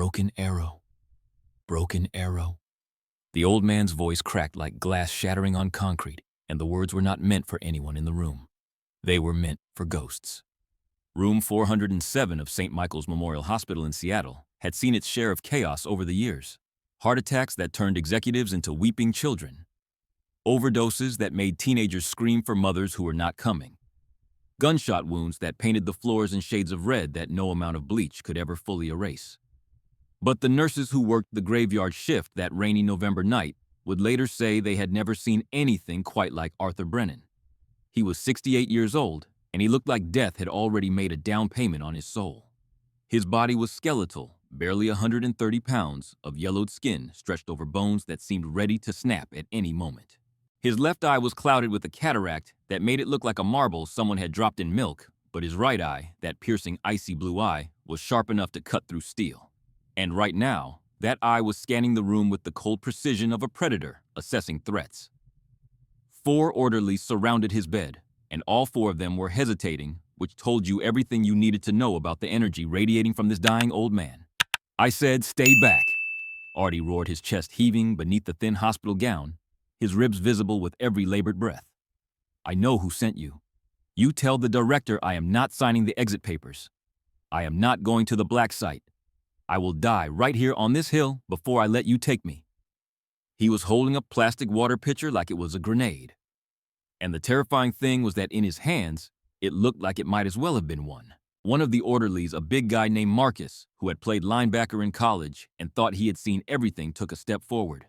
Broken arrow. Broken arrow. The old man's voice cracked like glass shattering on concrete, and the words were not meant for anyone in the room. They were meant for ghosts. Room 407 of St. Michael's Memorial Hospital in Seattle had seen its share of chaos over the years. Heart attacks that turned executives into weeping children. Overdoses that made teenagers scream for mothers who were not coming. Gunshot wounds that painted the floors in shades of red that no amount of bleach could ever fully erase. But the nurses who worked the graveyard shift that rainy November night would later say they had never seen anything quite like Arthur Brennan. He was 68 years old, and he looked like death had already made a down payment on his soul. His body was skeletal, barely 130 pounds of yellowed skin stretched over bones that seemed ready to snap at any moment. His left eye was clouded with a cataract that made it look like a marble someone had dropped in milk, but his right eye, that piercing icy blue eye, was sharp enough to cut through steel. And right now, that eye was scanning the room with the cold precision of a predator assessing threats. 4 orderlies surrounded his bed, and all 4 of them were hesitating, which told you everything you needed to know about the energy radiating from this dying old man. "I said, stay back," Artie roared, his chest heaving beneath the thin hospital gown, his ribs visible with every labored breath. "I know who sent you. You tell the director I am not signing the exit papers. I am not going to the black site. I will die right here on this hill before I let you take me." He was holding a plastic water pitcher like it was a grenade. And the terrifying thing was that in his hands, it looked like it might as well have been one. One of the orderlies, a big guy named Marcus, who had played linebacker in college and thought he had seen everything, took a step forward.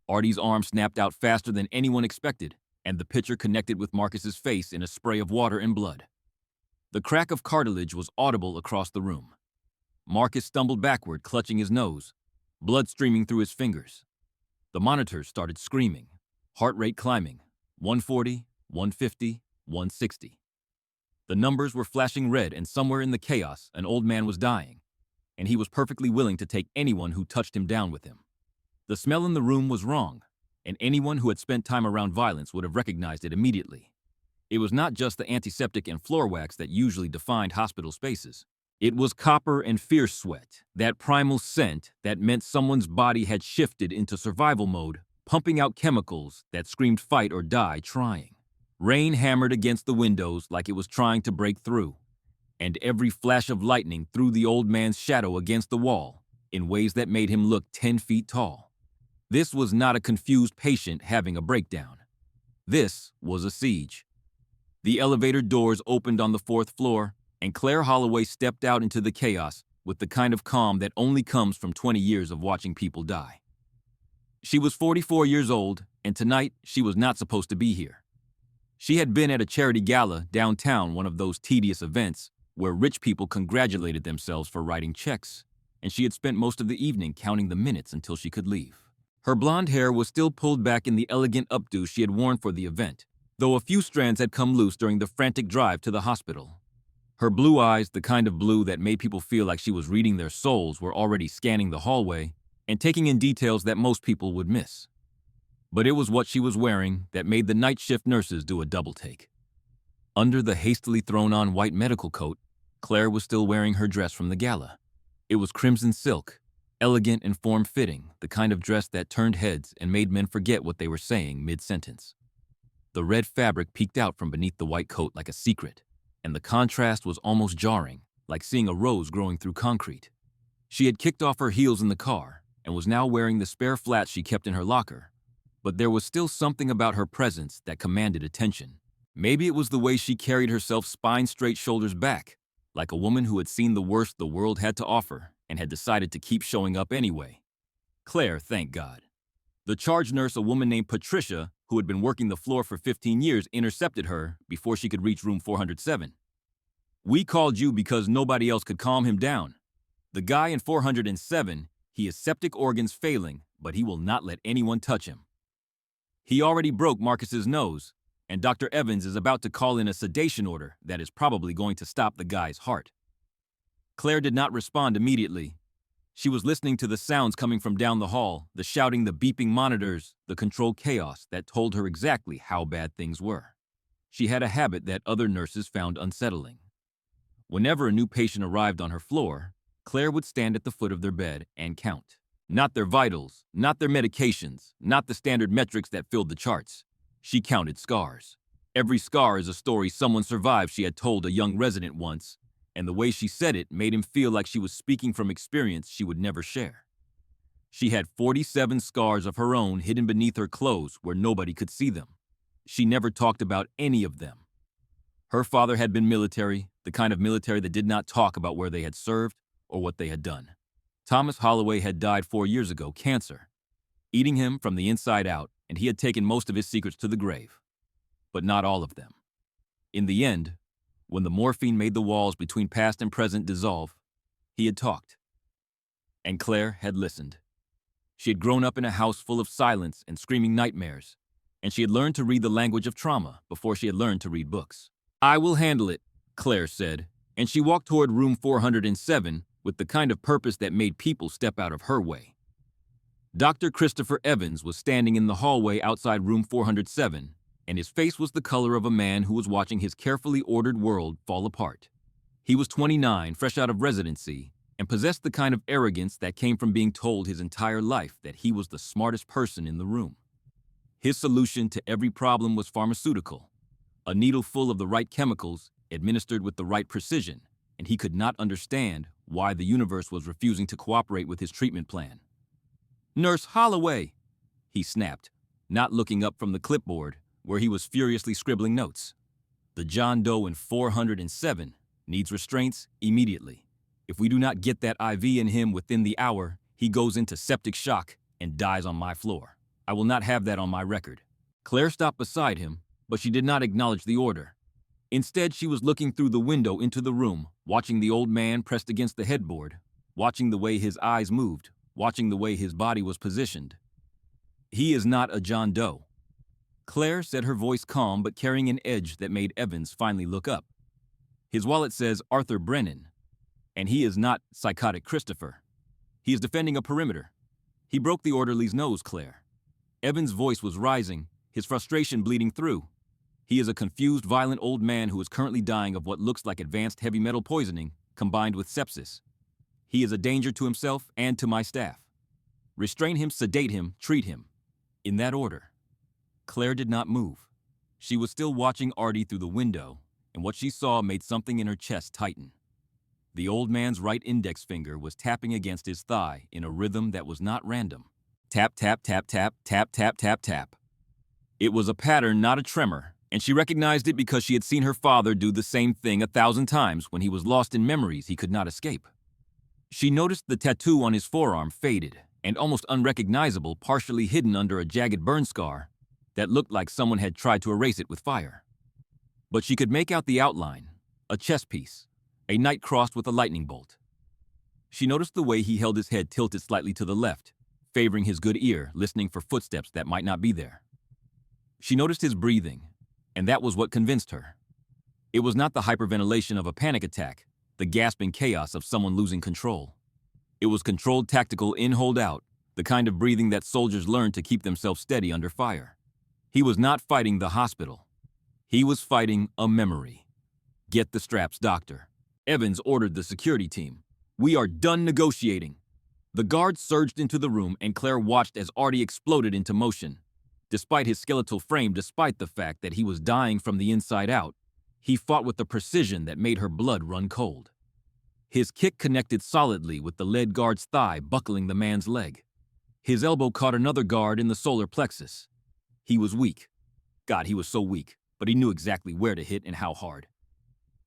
Artie's arm snapped out faster than anyone expected, and the pitcher connected with Marcus's face in a spray of water and blood. The crack of cartilage was audible across the room. Marcus stumbled backward, clutching his nose, blood streaming through his fingers. The monitors started screaming, heart rate climbing, 140, 150, 160. The numbers were flashing red, and somewhere in the chaos, an old man was dying, and he was perfectly willing to take anyone who touched him down with him. The smell in the room was wrong, and anyone who had spent time around violence would have recognized it immediately. It was not just the antiseptic and floor wax that usually defined hospital spaces. It was copper and fierce sweat, that primal scent that meant someone's body had shifted into survival mode, pumping out chemicals that screamed fight or die trying. Rain hammered against the windows like it was trying to break through, and every flash of lightning threw the old man's shadow against the wall in ways that made him look 10 feet tall. This was not a confused patient having a breakdown. This was a siege. The elevator doors opened on the 4th floor, and Claire Holloway stepped out into the chaos with the kind of calm that only comes from 20 years of watching people die. She was 44 years old, and tonight she was not supposed to be here. She had been at a charity gala downtown, one of those tedious events where rich people congratulated themselves for writing checks, and she had spent most of the evening counting the minutes until she could leave. Her blonde hair was still pulled back in the elegant updo she had worn for the event, though a few strands had come loose during the frantic drive to the hospital. Her blue eyes, the kind of blue that made people feel like she was reading their souls, were already scanning the hallway and taking in details that most people would miss. But it was what she was wearing that made the night shift nurses do a double take. Under the hastily thrown-on white medical coat, Claire was still wearing her dress from the gala. It was crimson silk, elegant and form-fitting, the kind of dress that turned heads and made men forget what they were saying mid-sentence. The red fabric peeked out from beneath the white coat like a secret, and the contrast was almost jarring, like seeing a rose growing through concrete. She had kicked off her heels in the car and was now wearing the spare flats she kept in her locker, but there was still something about her presence that commanded attention. Maybe it was the way she carried herself, spine straight, shoulders back, like a woman who had seen the worst the world had to offer and had decided to keep showing up anyway. Claire, thank God. The charge nurse, a woman named Patricia, who had been working the floor for 15 years, intercepted her before she could reach room 407. "We called you because nobody else could calm him down. The guy in 407, he has septic organs failing, but he will not let anyone touch him. He already broke Marcus's nose, and Dr. Evans is about to call in a sedation order that is probably going to stop the guy's heart." Claire did not respond immediately. She was listening to the sounds coming from down the hall, the shouting, the beeping monitors, the controlled chaos that told her exactly how bad things were. She had a habit that other nurses found unsettling. Whenever a new patient arrived on her floor, Claire would stand at the foot of their bed and count. Not their vitals, not their medications, not the standard metrics that filled the charts. She counted scars. Every scar is a story someone survived, she had told a young resident once, and the way she said it made him feel like she was speaking from experience she would never share. She had 47 scars of her own hidden beneath her clothes where nobody could see them. She never talked about any of them. Her father had been military, the kind of military that did not talk about where they had served or what they had done. Thomas Holloway had died 4 years ago, cancer, eating him from the inside out, and he had taken most of his secrets to the grave. But not all of them. In the end, when the morphine made the walls between past and present dissolve, he had talked. And Claire had listened. She had grown up in a house full of silence and screaming nightmares, and she had learned to read the language of trauma before she had learned to read books. "I will handle it," Claire said, and she walked toward room 407 with the kind of purpose that made people step out of her way. Dr. Christopher Evans was standing in the hallway outside room 407, and his face was the color of a man who was watching his carefully ordered world fall apart. He was 29, fresh out of residency, and possessed the kind of arrogance that came from being told his entire life that he was the smartest person in the room. His solution to every problem was pharmaceutical, a needle full of the right chemicals administered with the right precision, and he could not understand why the universe was refusing to cooperate with his treatment plan. "Nurse Holloway," he snapped, not looking up from the clipboard, where he was furiously scribbling notes. "The John Doe in 407 needs restraints immediately. If we do not get that IV in him within the hour, he goes into septic shock and dies on my floor. I will not have that on my record." Claire stopped beside him, but she did not acknowledge the order. Instead, she was looking through the window into the room, watching the old man pressed against the headboard, watching the way his eyes moved, watching the way his body was positioned. "He is not a John Doe," Claire said, her voice calm but carrying an edge that made Evans finally look up. "His wallet says Arthur Brennan, and he is not psychotic Christopher. He is defending a perimeter." He broke the orderly's nose, Claire. Evans' voice was rising, his frustration bleeding through. "He is a confused, violent old man who is currently dying of what looks like advanced heavy metal poisoning combined with sepsis. He is a danger to himself and to my staff. Restrain him, sedate him, treat him. In that order." Claire did not move. She was still watching Artie through the window, and what she saw made something in her chest tighten. The old man's right index finger was tapping against his thigh in a rhythm that was not random. Tap, tap, tap, tap, tap, tap, tap, tap. It was a pattern, not a tremor, and she recognized it because she had seen her father do the same thing 1,000 times when he was lost in memories he could not escape. She noticed the tattoo on his forearm faded and almost unrecognizable, partially hidden under a jagged burn scar that looked like someone had tried to erase it with fire. But she could make out the outline, a chess piece, a knight crossed with a lightning bolt. She noticed the way he held his head tilted slightly to the left, favoring his good ear, listening for footsteps that might not be there. She noticed his breathing, and that was what convinced her. It was not the hyperventilation of a panic attack, the gasping chaos of someone losing control. It was controlled tactical in-hold out, the kind of breathing that soldiers learn to keep themselves steady under fire. He was not fighting the hospital. He was fighting a memory. "Get the straps, doctor." Evans ordered the security team. "We are done negotiating." The guards surged into the room, and Claire watched as Artie exploded into motion. Despite his skeletal frame, despite the fact that he was dying from the inside out, he fought with a precision that made her blood run cold. His kick connected solidly with the lead guard's thigh, buckling the man's leg. His elbow caught another guard in the solar plexus. He was weak. God, he was so weak, but he knew exactly where to hit and how hard.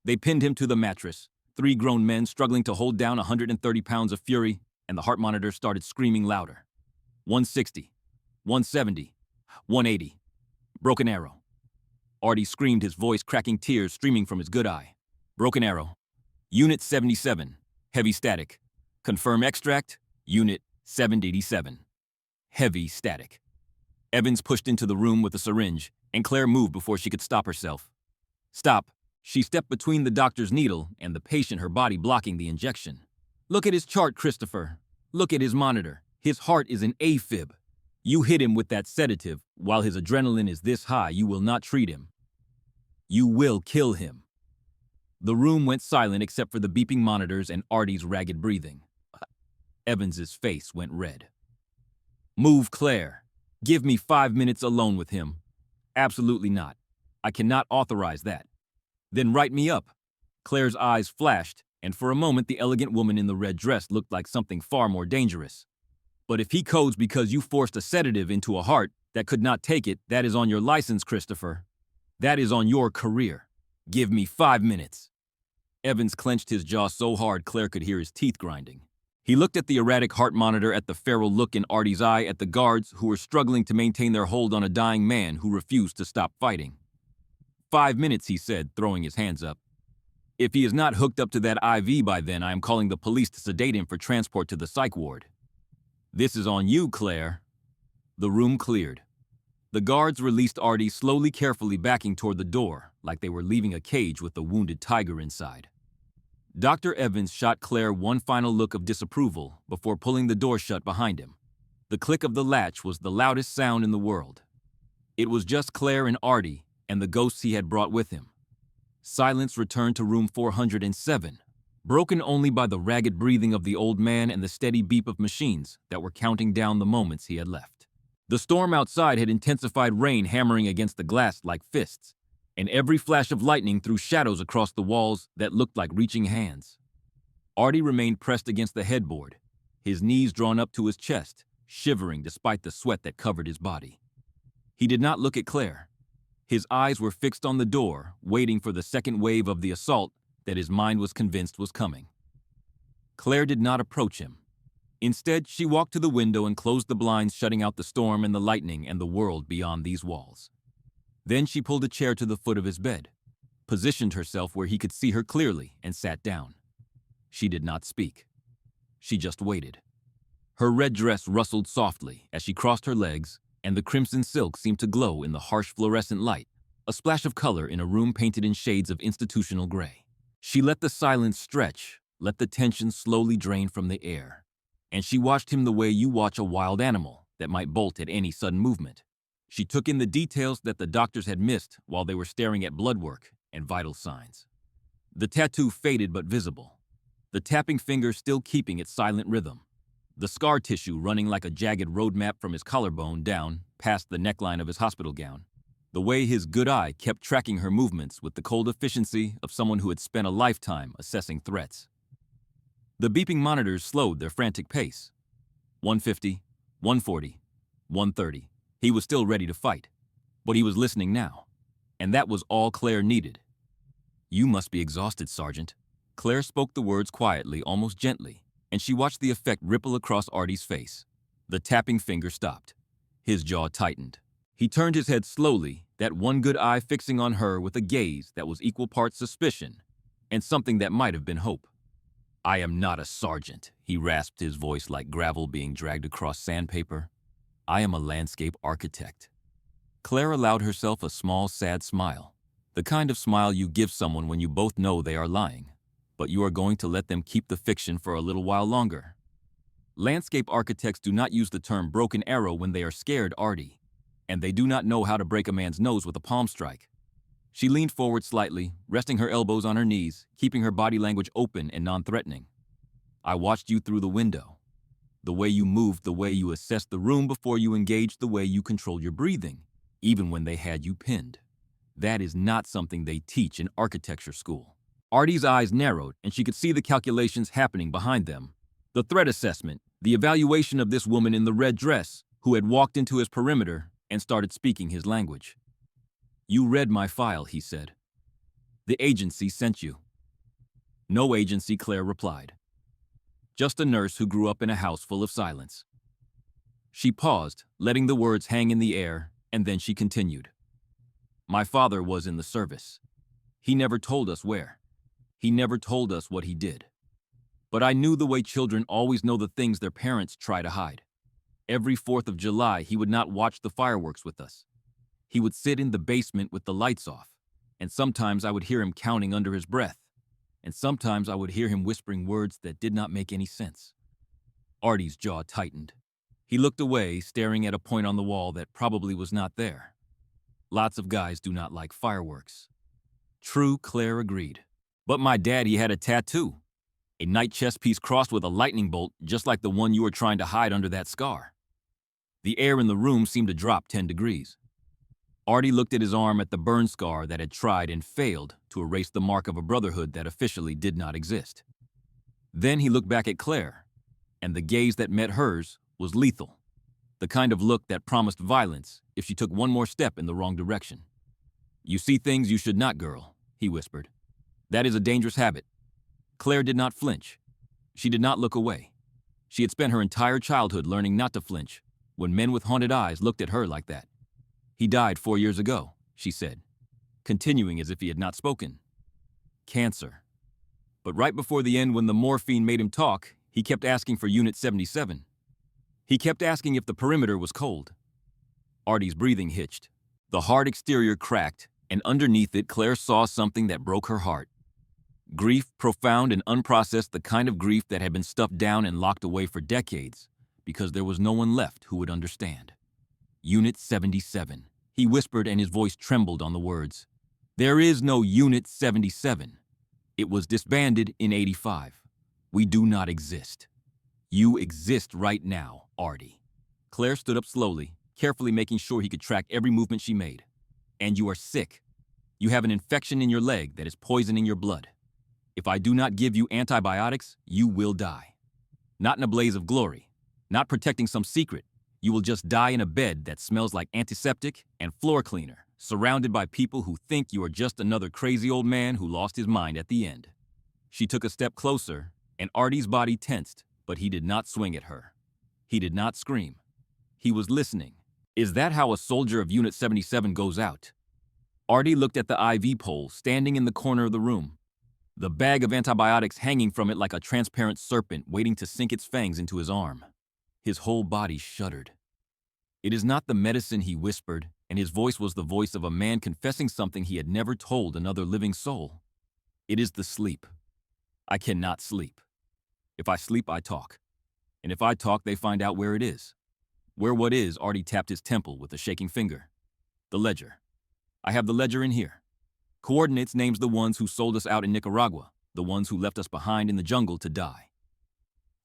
They pinned him to the mattress, 3 grown men struggling to hold down 130 pounds of fury, and the heart monitor started screaming louder. 160, 170, 180. Broken arrow. Artie screamed, his voice cracking, tears streaming from his good eye. Broken arrow. Unit 77. Heavy static. Confirm extract. Unit 787. Heavy static. Evans pushed into the room with a syringe, and Claire moved before she could stop herself. "Stop." She stepped between the doctor's needle and the patient, her body blocking the injection. "Look at his chart, Christopher. Look at his monitor. His heart is an AFib. You hit him with that sedative. While his adrenaline is this high, you will not treat him. You will kill him." The room went silent except for the beeping monitors and Artie's ragged breathing. Evans's face went red. "Move, Claire. Give me 5 minutes alone with him." "Absolutely not. I cannot authorize that." "Then write me up." Claire's eyes flashed, and for a moment the elegant woman in the red dress looked like something far more dangerous. "But if he codes because you forced a sedative into a heart that could not take it, that is on your license, Christopher. That is on your career. Give me 5 minutes." Evans clenched his jaw so hard Claire could hear his teeth grinding. He looked at the erratic heart monitor, at the feral look in Artie's eye, at the guards who were struggling to maintain their hold on a dying man who refused to stop fighting. 5 minutes, he said, throwing his hands up. "If he is not hooked up to that IV by then, I am calling the police to sedate him for transport to the psych ward." "This is on you, Claire." The room cleared. The guards released Artie, slowly, carefully backing toward the door, like they were leaving a cage with a wounded tiger inside. Dr. Evans shot Claire one final look of disapproval before pulling the door shut behind him. The click of the latch was the loudest sound in the world. It was just Claire and Artie and the ghosts he had brought with him. Silence returned to room 407, broken only by the ragged breathing of the old man and the steady beep of machines that were counting down the moments he had left. The storm outside had intensified, rain hammering against the glass like fists, and every flash of lightning threw shadows across the walls that looked like reaching hands. Artie remained pressed against the headboard, his knees drawn up to his chest, shivering despite the sweat that covered his body. He did not look at Claire. His eyes were fixed on the door, waiting for the second wave of the assault that his mind was convinced was coming. Claire did not approach him. Instead, she walked to the window and closed the blinds, shutting out the storm and the lightning and the world beyond these walls. Then she pulled a chair to the foot of his bed, positioned herself where he could see her clearly, and sat down. She did not speak. She just waited. Her red dress rustled softly as she crossed her legs, and the crimson silk seemed to glow in the harsh fluorescent light, a splash of color in a room painted in shades of institutional gray. She let the silence stretch, let the tension slowly drain from the air. And she watched him the way you watch a wild animal that might bolt at any sudden movement. She took in the details that the doctors had missed while they were staring at blood work and vital signs. The tattoo faded but visible, the tapping finger still keeping its silent rhythm, the scar tissue running like a jagged road map from his collarbone down past the neckline of his hospital gown, the way his good eye kept tracking her movements with the cold efficiency of someone who had spent a lifetime assessing threats. The beeping monitors slowed their frantic pace. 150, 140, 130. He was still ready to fight, but he was listening now, and that was all Claire needed. "You must be exhausted, Sergeant." Claire spoke the words quietly, almost gently, and she watched the effect ripple across Artie's face. The tapping finger stopped. His jaw tightened. He turned his head slowly, that one good eye fixing on her with a gaze that was equal parts suspicion and something that might have been hope. "I am not a sergeant," he rasped, his voice like gravel being dragged across sandpaper. "I am a landscape architect." Claire allowed herself a small, sad smile, the kind of smile you give someone when you both know they are lying, but you are going to let them keep the fiction for a little while longer. Landscape architects do not use the term broken arrow when they are scared, Artie, and they do not know how to break a man's nose with a palm strike. She leaned forward slightly, resting her elbows on her knees, keeping her body language open and non-threatening. "I watched you through the window. The way you moved, the way you assessed the room before you engaged, the way you controlled your breathing, even when they had you pinned. That is not something they teach in architecture school." Artie's eyes narrowed, and she could see the calculations happening behind them. The threat assessment, the evaluation of this woman in the red dress who had walked into his perimeter and started speaking his language. "You read my file," he said. "The agency sent you." "No agency," Claire replied. "Just a nurse who grew up in a house full of silence." She paused, letting the words hang in the air, and then she continued. "My father was in the service. He never told us where. He never told us what he did. But I knew the way children always know the things their parents try to hide. Every 4th of July, he would not watch the fireworks with us. He would sit in the basement with the lights off, and sometimes I would hear him counting under his breath, and sometimes I would hear him whispering words that did not make any sense." Artie's jaw tightened. He looked away, staring at a point on the wall that probably was not there. Lots of guys do not like fireworks. True, Claire agreed. But my dad, he had a tattoo. A knight chest piece crossed with a lightning bolt, just like the one you were trying to hide under that scar. The air in the room seemed to drop 10 degrees. Artie looked at his arm at the burn scar that had tried and failed to erase the mark of a brotherhood that officially did not exist. Then he looked back at Claire, and the gaze that met hers was lethal. The kind of look that promised violence if she took one more step in the wrong direction. "You see things you should not, girl," he whispered. "That is a dangerous habit." Claire did not flinch. She did not look away. She had spent her entire childhood learning not to flinch when men with haunted eyes looked at her like that. "He died 4 years ago," she said, continuing as if he had not spoken. "Cancer. But right before the end, when the morphine made him talk, he kept asking for Unit 77. He kept asking if the perimeter was cold." Artie's breathing hitched. The hard exterior cracked, and underneath it Claire saw something that broke her heart. Grief, profound and unprocessed, the kind of grief that had been stuffed down and locked away for decades, because there was no one left who would understand. "Unit 77, he whispered, and his voice trembled on the words. "There is no Unit 77. It was disbanded in '85. We do not exist. You exist right now, Artie." Claire stood up slowly, carefully making sure he could track every movement she made. "And you are sick. You have an infection in your leg that is poisoning your blood. If I do not give you antibiotics, you will die. Not in a blaze of glory, not protecting some secret. You will just die in a bed that smells like antiseptic and floor cleaner, surrounded by people who think you are just another crazy old man who lost his mind at the end." She took a step closer, and Artie's body tensed, but he did not swing at her. He did not scream. He was listening. "Is that how a soldier of Unit 77 goes out?" Artie looked at the IV pole standing in the corner of the room, the bag of antibiotics hanging from it like a transparent serpent waiting to sink its fangs into his arm. His whole body shuddered. "It is not the medicine," he whispered, and his voice was the voice of a man confessing something he had never told another living soul. "It is the sleep. I cannot sleep. If I sleep, I talk. And if I talk, they find out where it is." "Where what is?" Artie tapped his temple with a shaking finger. "The ledger. I have the ledger in here. Coordinates names the ones who sold us out in Nicaragua, the ones who left us behind in the jungle to die.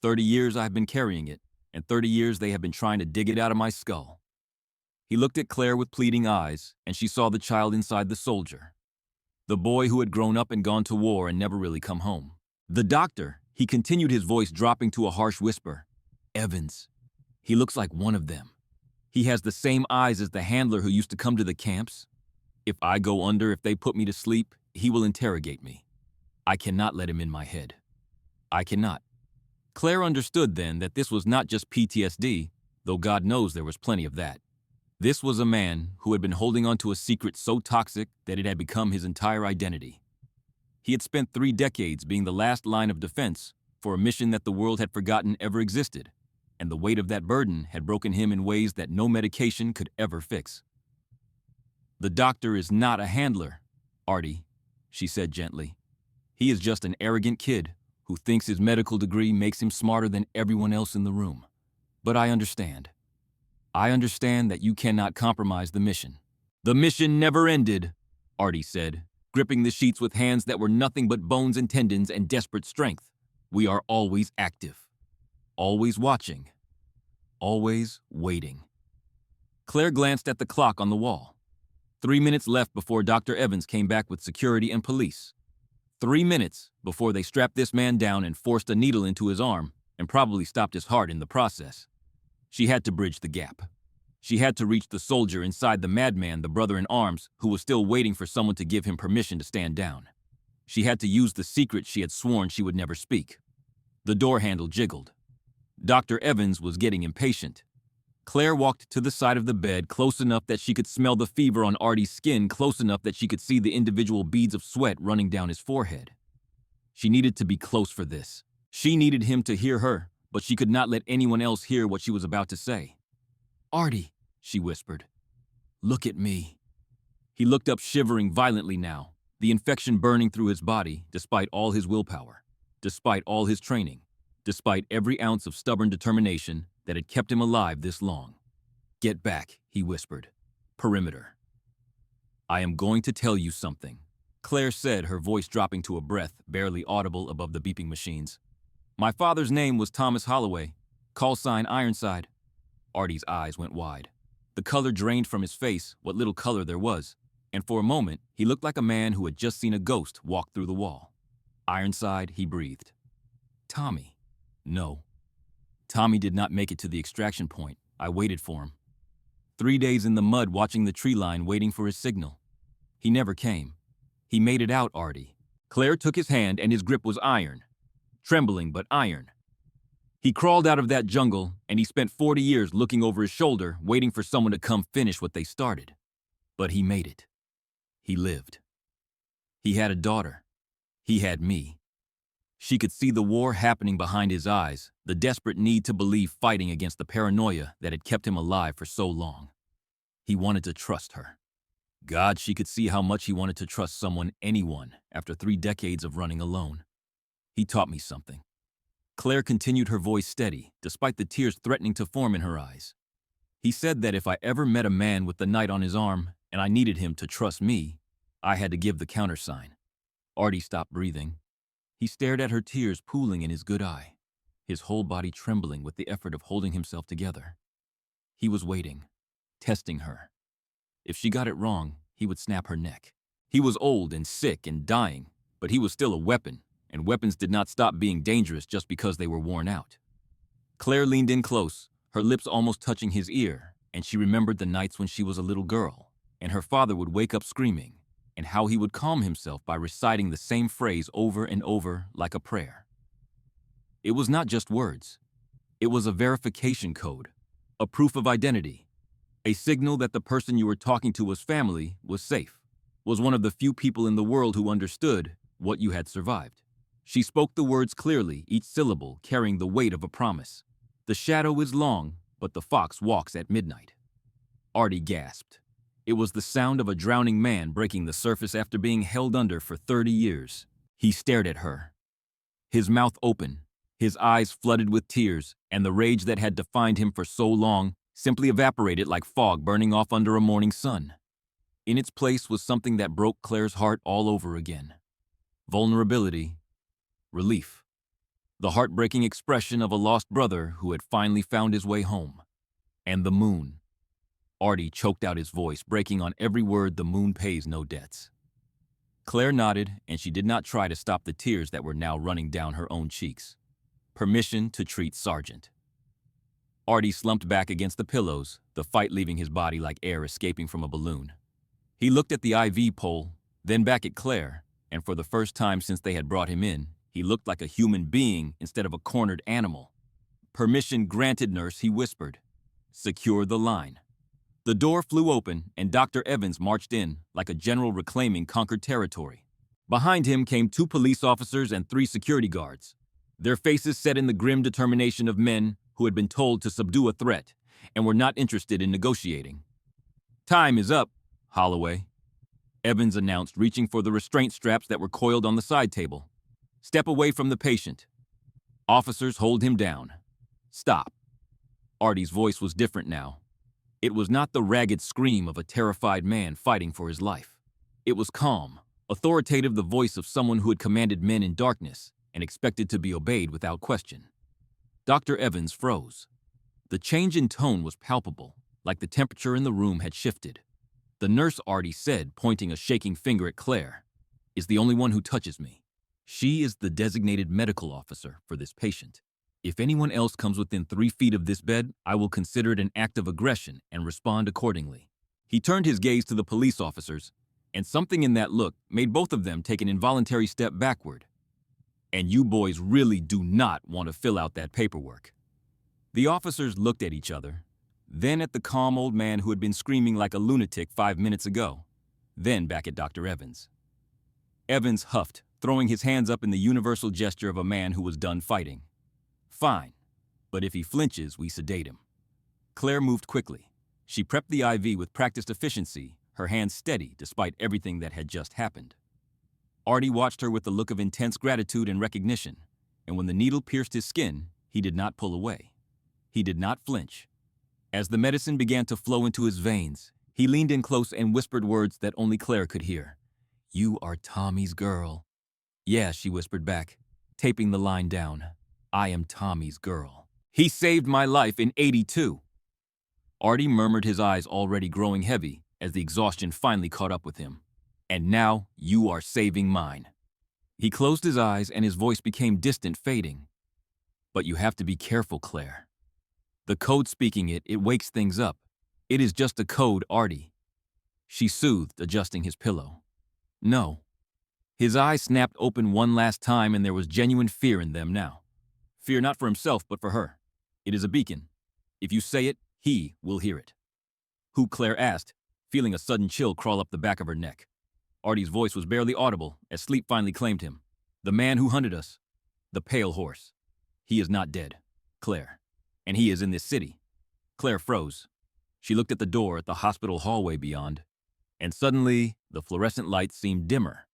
30 years I have been carrying it, and 30 years they have been trying to dig it out of my skull." He looked at Claire with pleading eyes, and she saw the child inside the soldier. The boy who had grown up and gone to war and never really come home. "The doctor," he continued, his voice dropping to a harsh whisper. "Evans. He looks like one of them. He has the same eyes as the handler who used to come to the camps. If I go under, if they put me to sleep, he will interrogate me. I cannot let him in my head. I cannot." Claire understood then that this was not just PTSD, though God knows there was plenty of that. This was a man who had been holding on to a secret so toxic that it had become his entire identity. He had spent 3 decades being the last line of defense for a mission that the world had forgotten ever existed, and the weight of that burden had broken him in ways that no medication could ever fix. "The doctor is not a handler, Artie," she said gently. "He is just an arrogant kid who thinks his medical degree makes him smarter than everyone else in the room. But I understand. I understand that you cannot compromise the mission." "The mission never ended," Artie said, gripping the sheets with hands that were nothing but bones and tendons and desperate strength. "We are always active, always watching, always waiting." Claire glanced at the clock on the wall. 3 minutes left before Dr. Evans came back with security and police. 3 minutes before they strapped this man down and forced a needle into his arm and probably stopped his heart in the process. She had to bridge the gap. She had to reach the soldier inside the madman, the brother in arms, who was still waiting for someone to give him permission to stand down. She had to use the secret she had sworn she would never speak. The door handle jiggled. Dr. Evans was getting impatient. Claire walked to the side of the bed, close enough that she could smell the fever on Artie's skin, close enough that she could see the individual beads of sweat running down his forehead. She needed to be close for this. She needed him to hear her, but she could not let anyone else hear what she was about to say. "Artie," she whispered, "look at me." He looked up, shivering violently now, the infection burning through his body despite all his willpower, despite all his training, despite every ounce of stubborn determination that had kept him alive this long. "Get back," he whispered. "Perimeter. I am going to tell you something. Claire said, her voice dropping to a breath barely audible above the beeping machines. My father's name was Thomas Holloway, call sign Ironside. Artie's eyes went wide. The color drained from his face, what little color there was, and for a moment he looked like a man who had just seen a ghost walk through the wall. Ironside, he breathed. Tommy. No. Tommy did not make it to the extraction point. I waited for him. 3 days in the mud watching the tree line waiting for his signal. He never came. He made it out, Artie. Claire took his hand and his grip was iron. Trembling, but iron. He crawled out of that jungle and he spent 40 years looking over his shoulder waiting for someone to come finish what they started. But he made it. He lived. He had a daughter. He had me. She could see the war happening behind his eyes, the desperate need to believe fighting against the paranoia that had kept him alive for so long. He wanted to trust her. God, she could see how much he wanted to trust someone, anyone, after 3 decades of running alone. He taught me something. Claire continued, her voice steady, despite the tears threatening to form in her eyes. He said that if I ever met a man with the knight on his arm and I needed him to trust me, I had to give the countersign. Artie stopped breathing. He stared at her, tears pooling in his good eye, his whole body trembling with the effort of holding himself together. He was waiting, testing her. If she got it wrong, he would snap her neck. He was old and sick and dying, but he was still a weapon, and weapons did not stop being dangerous just because they were worn out. Claire leaned in close, her lips almost touching his ear, and she remembered the nights when she was a little girl, and her father would wake up screaming, and how he would calm himself by reciting the same phrase over and over like a prayer. It was not just words. It was a verification code, a proof of identity, a signal that the person you were talking to was family, was safe, was one of the few people in the world who understood what you had survived. She spoke the words clearly, each syllable carrying the weight of a promise. The shadow is long, but the fox walks at midnight. Artie gasped. It was the sound of a drowning man breaking the surface after being held under for 30 years. He stared at her, his mouth open, his eyes flooded with tears, and the rage that had defined him for so long simply evaporated like fog burning off under a morning sun. In its place was something that broke Claire's heart all over again. Vulnerability, relief, the heartbreaking expression of a lost brother who had finally found his way home. And the moon. Artie choked out his voice, breaking on every word. The moon pays no debts. Claire nodded, and she did not try to stop the tears that were now running down her own cheeks. Permission to treat Sergeant. Artie slumped back against the pillows, the fight leaving his body like air escaping from a balloon. He looked at the IV pole, then back at Claire, and for the first time since they had brought him in, he looked like a human being instead of a cornered animal. Permission granted, nurse, he whispered. Secure the line. The door flew open, and Dr. Evans marched in, like a general reclaiming conquered territory. Behind him came 2 police officers and 3 security guards, their faces set in the grim determination of men who had been told to subdue a threat and were not interested in negotiating. Time is up, Holloway, Evans announced, reaching for the restraint straps that were coiled on the side table. Step away from the patient. Officers, hold him down. Stop. Artie's voice was different now. It was not the ragged scream of a terrified man fighting for his life. It was calm, authoritative, the voice of someone who had commanded men in darkness and expected to be obeyed without question. Dr. Evans froze. The change in tone was palpable, like the temperature in the room had shifted. The nurse, Artie said, pointing a shaking finger at Claire, is the only one who touches me. She is the designated medical officer for this patient. If anyone else comes within 3 feet of this bed, I will consider it an act of aggression and respond accordingly. He turned his gaze to the police officers, and something in that look made both of them take an involuntary step backward. And you boys really do not want to fill out that paperwork. The officers looked at each other, then at the calm old man who had been screaming like a lunatic 5 minutes ago, then back at Dr. Evans. Evans huffed, throwing his hands up in the universal gesture of a man who was done fighting. Fine, but if he flinches, we sedate him. Claire moved quickly. She prepped the IV with practiced efficiency, her hands steady despite everything that had just happened. Artie watched her with a look of intense gratitude and recognition, and when the needle pierced his skin, he did not pull away. He did not flinch. As the medicine began to flow into his veins, he leaned in close and whispered words that only Claire could hear. You are Tommy's girl. Yeah, she whispered back, taping the line down. I am Tommy's girl. He saved my life in '82. Artie murmured, his eyes already growing heavy as the exhaustion finally caught up with him. And now you are saving mine. He closed his eyes and his voice became distant, fading. But you have to be careful, Claire. The code speaking it wakes things up. It is just a code, Artie. She soothed, adjusting his pillow. No. His eyes snapped open one last time and there was genuine fear in them now. Fear not for himself, but for her. It is a beacon. If you say it, he will hear it. Who? Claire asked, feeling a sudden chill crawl up the back of her neck. Artie's voice was barely audible as sleep finally claimed him. The man who hunted us. The pale horse. He is not dead, Claire. And he is in this city. Claire froze. She looked at the door at the hospital hallway beyond. And suddenly, the fluorescent lights seemed dimmer.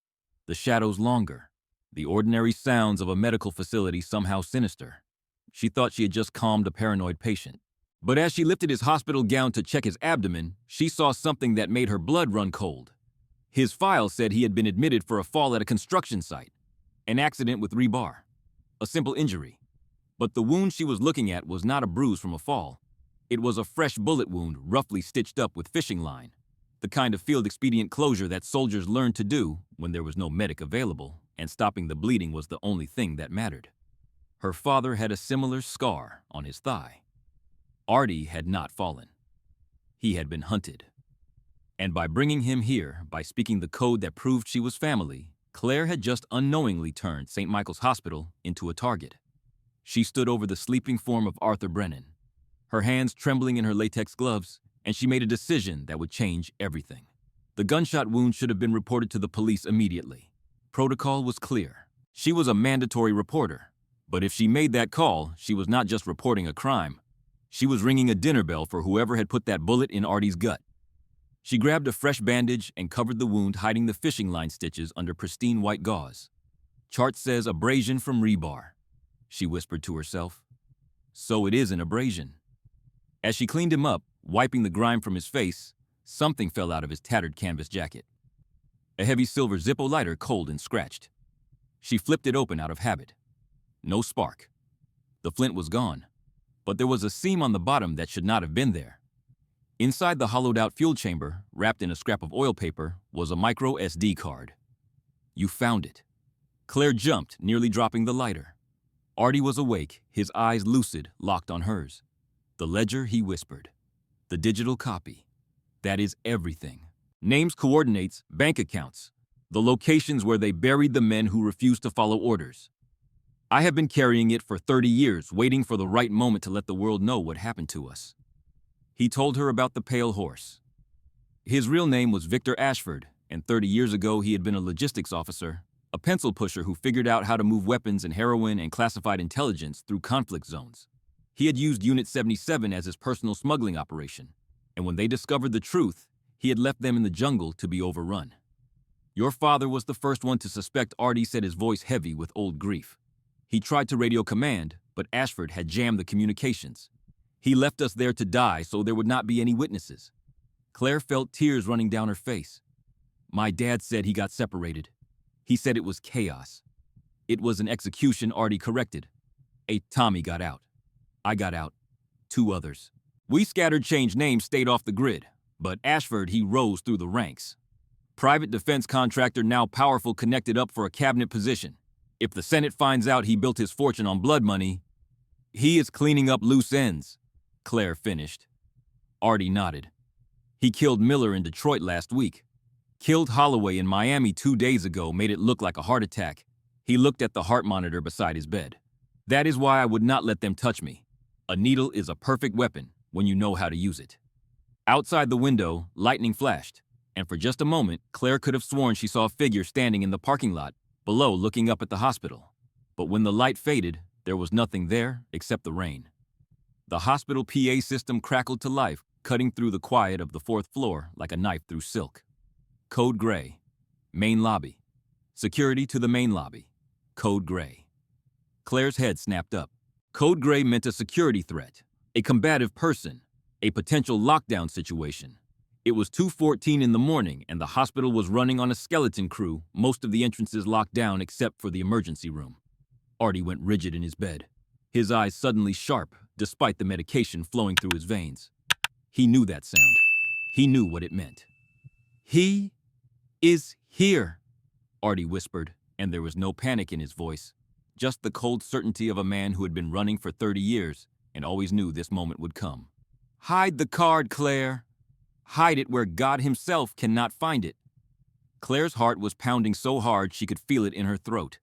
The shadows longer. The ordinary sounds of a medical facility somehow sinister. She thought she had just calmed a paranoid patient. But as she lifted his hospital gown to check his abdomen, she saw something that made her blood run cold. His file said he had been admitted for a fall at a construction site, an accident with rebar, a simple injury. But the wound she was looking at was not a bruise from a fall. It was a fresh bullet wound roughly stitched up with fishing line, the kind of field expedient closure that soldiers learned to do when there was no medic available and stopping the bleeding was the only thing that mattered. Her father had a similar scar on his thigh. Artie had not fallen. He had been hunted. And by bringing him here, by speaking the code that proved she was family, Claire had just unknowingly turned St. Michael's Hospital into a target. She stood over the sleeping form of Arthur Brennan, her hands trembling in her latex gloves, and she made a decision that would change everything. The gunshot wound should have been reported to the police immediately. Protocol was clear. She was a mandatory reporter. But if she made that call, she was not just reporting a crime. She was ringing a dinner bell for whoever had put that bullet in Artie's gut. She grabbed a fresh bandage and covered the wound, hiding the fishing line stitches under pristine white gauze. Chart says abrasion from rebar, she whispered to herself. So it is an abrasion. As she cleaned him up, wiping the grime from his face, something fell out of his tattered canvas jacket. A heavy silver Zippo lighter, cold and scratched. She flipped it open out of habit. No spark. The flint was gone, but there was a seam on the bottom that should not have been there. Inside the hollowed-out fuel chamber, wrapped in a scrap of oil paper, was a micro SD card. You found it. Claire jumped, nearly dropping the lighter. Artie was awake, his eyes lucid, locked on hers. The ledger, he whispered. The digital copy. That is everything. Names, coordinates, bank accounts. The locations where they buried the men who refused to follow orders. I have been carrying it for 30 years, waiting for the right moment to let the world know what happened to us. He told her about the pale horse. His real name was Victor Ashford, and 30 years ago he had been a logistics officer, a pencil pusher who figured out how to move weapons and heroin and classified intelligence through conflict zones. He had used Unit 77 as his personal smuggling operation, and when they discovered the truth, he had left them in the jungle to be overrun. Your father was the first one to suspect, Artie said, his voice heavy with old grief. He tried to radio command, but Ashford had jammed the communications. He left us there to die so there would not be any witnesses. Claire felt tears running down her face. My dad said he got separated. He said it was chaos. It was an execution, Artie corrected. Tommy got out. I got out. 2 others. We scattered, changed names, stayed off the grid. But Ashford, he rose through the ranks. Private defense contractor, now powerful, connected up for a cabinet position. If the Senate finds out he built his fortune on blood money, he is cleaning up loose ends, Claire finished. Artie nodded. He killed Miller in Detroit last week. Killed Holloway in Miami 2 days ago, made it look like a heart attack. He looked at the heart monitor beside his bed. That is why I would not let them touch me. A needle is a perfect weapon when you know how to use it. Outside the window, lightning flashed, and for just a moment, Claire could have sworn she saw a figure standing in the parking lot below, looking up at the hospital. But when the light faded, there was nothing there except the rain. The hospital PA system crackled to life, cutting through the quiet of the 4th floor like a knife through silk. Code Gray. Main lobby. Security to the main lobby. Code Gray. Claire's head snapped up. Code Gray meant a security threat, a combative person, a potential lockdown situation. It was 2:14 in the morning, and the hospital was running on a skeleton crew, most of the entrances locked down except for the emergency room. Artie went rigid in his bed, his eyes suddenly sharp, despite the medication flowing through his veins. He knew that sound. He knew what it meant. "He is here," Artie whispered, and there was no panic in his voice, just the cold certainty of a man who had been running for 30 years and always knew this moment would come. "Hide the card, Claire. Hide it where God himself cannot find it." Claire's heart was pounding so hard she could feel it in her throat.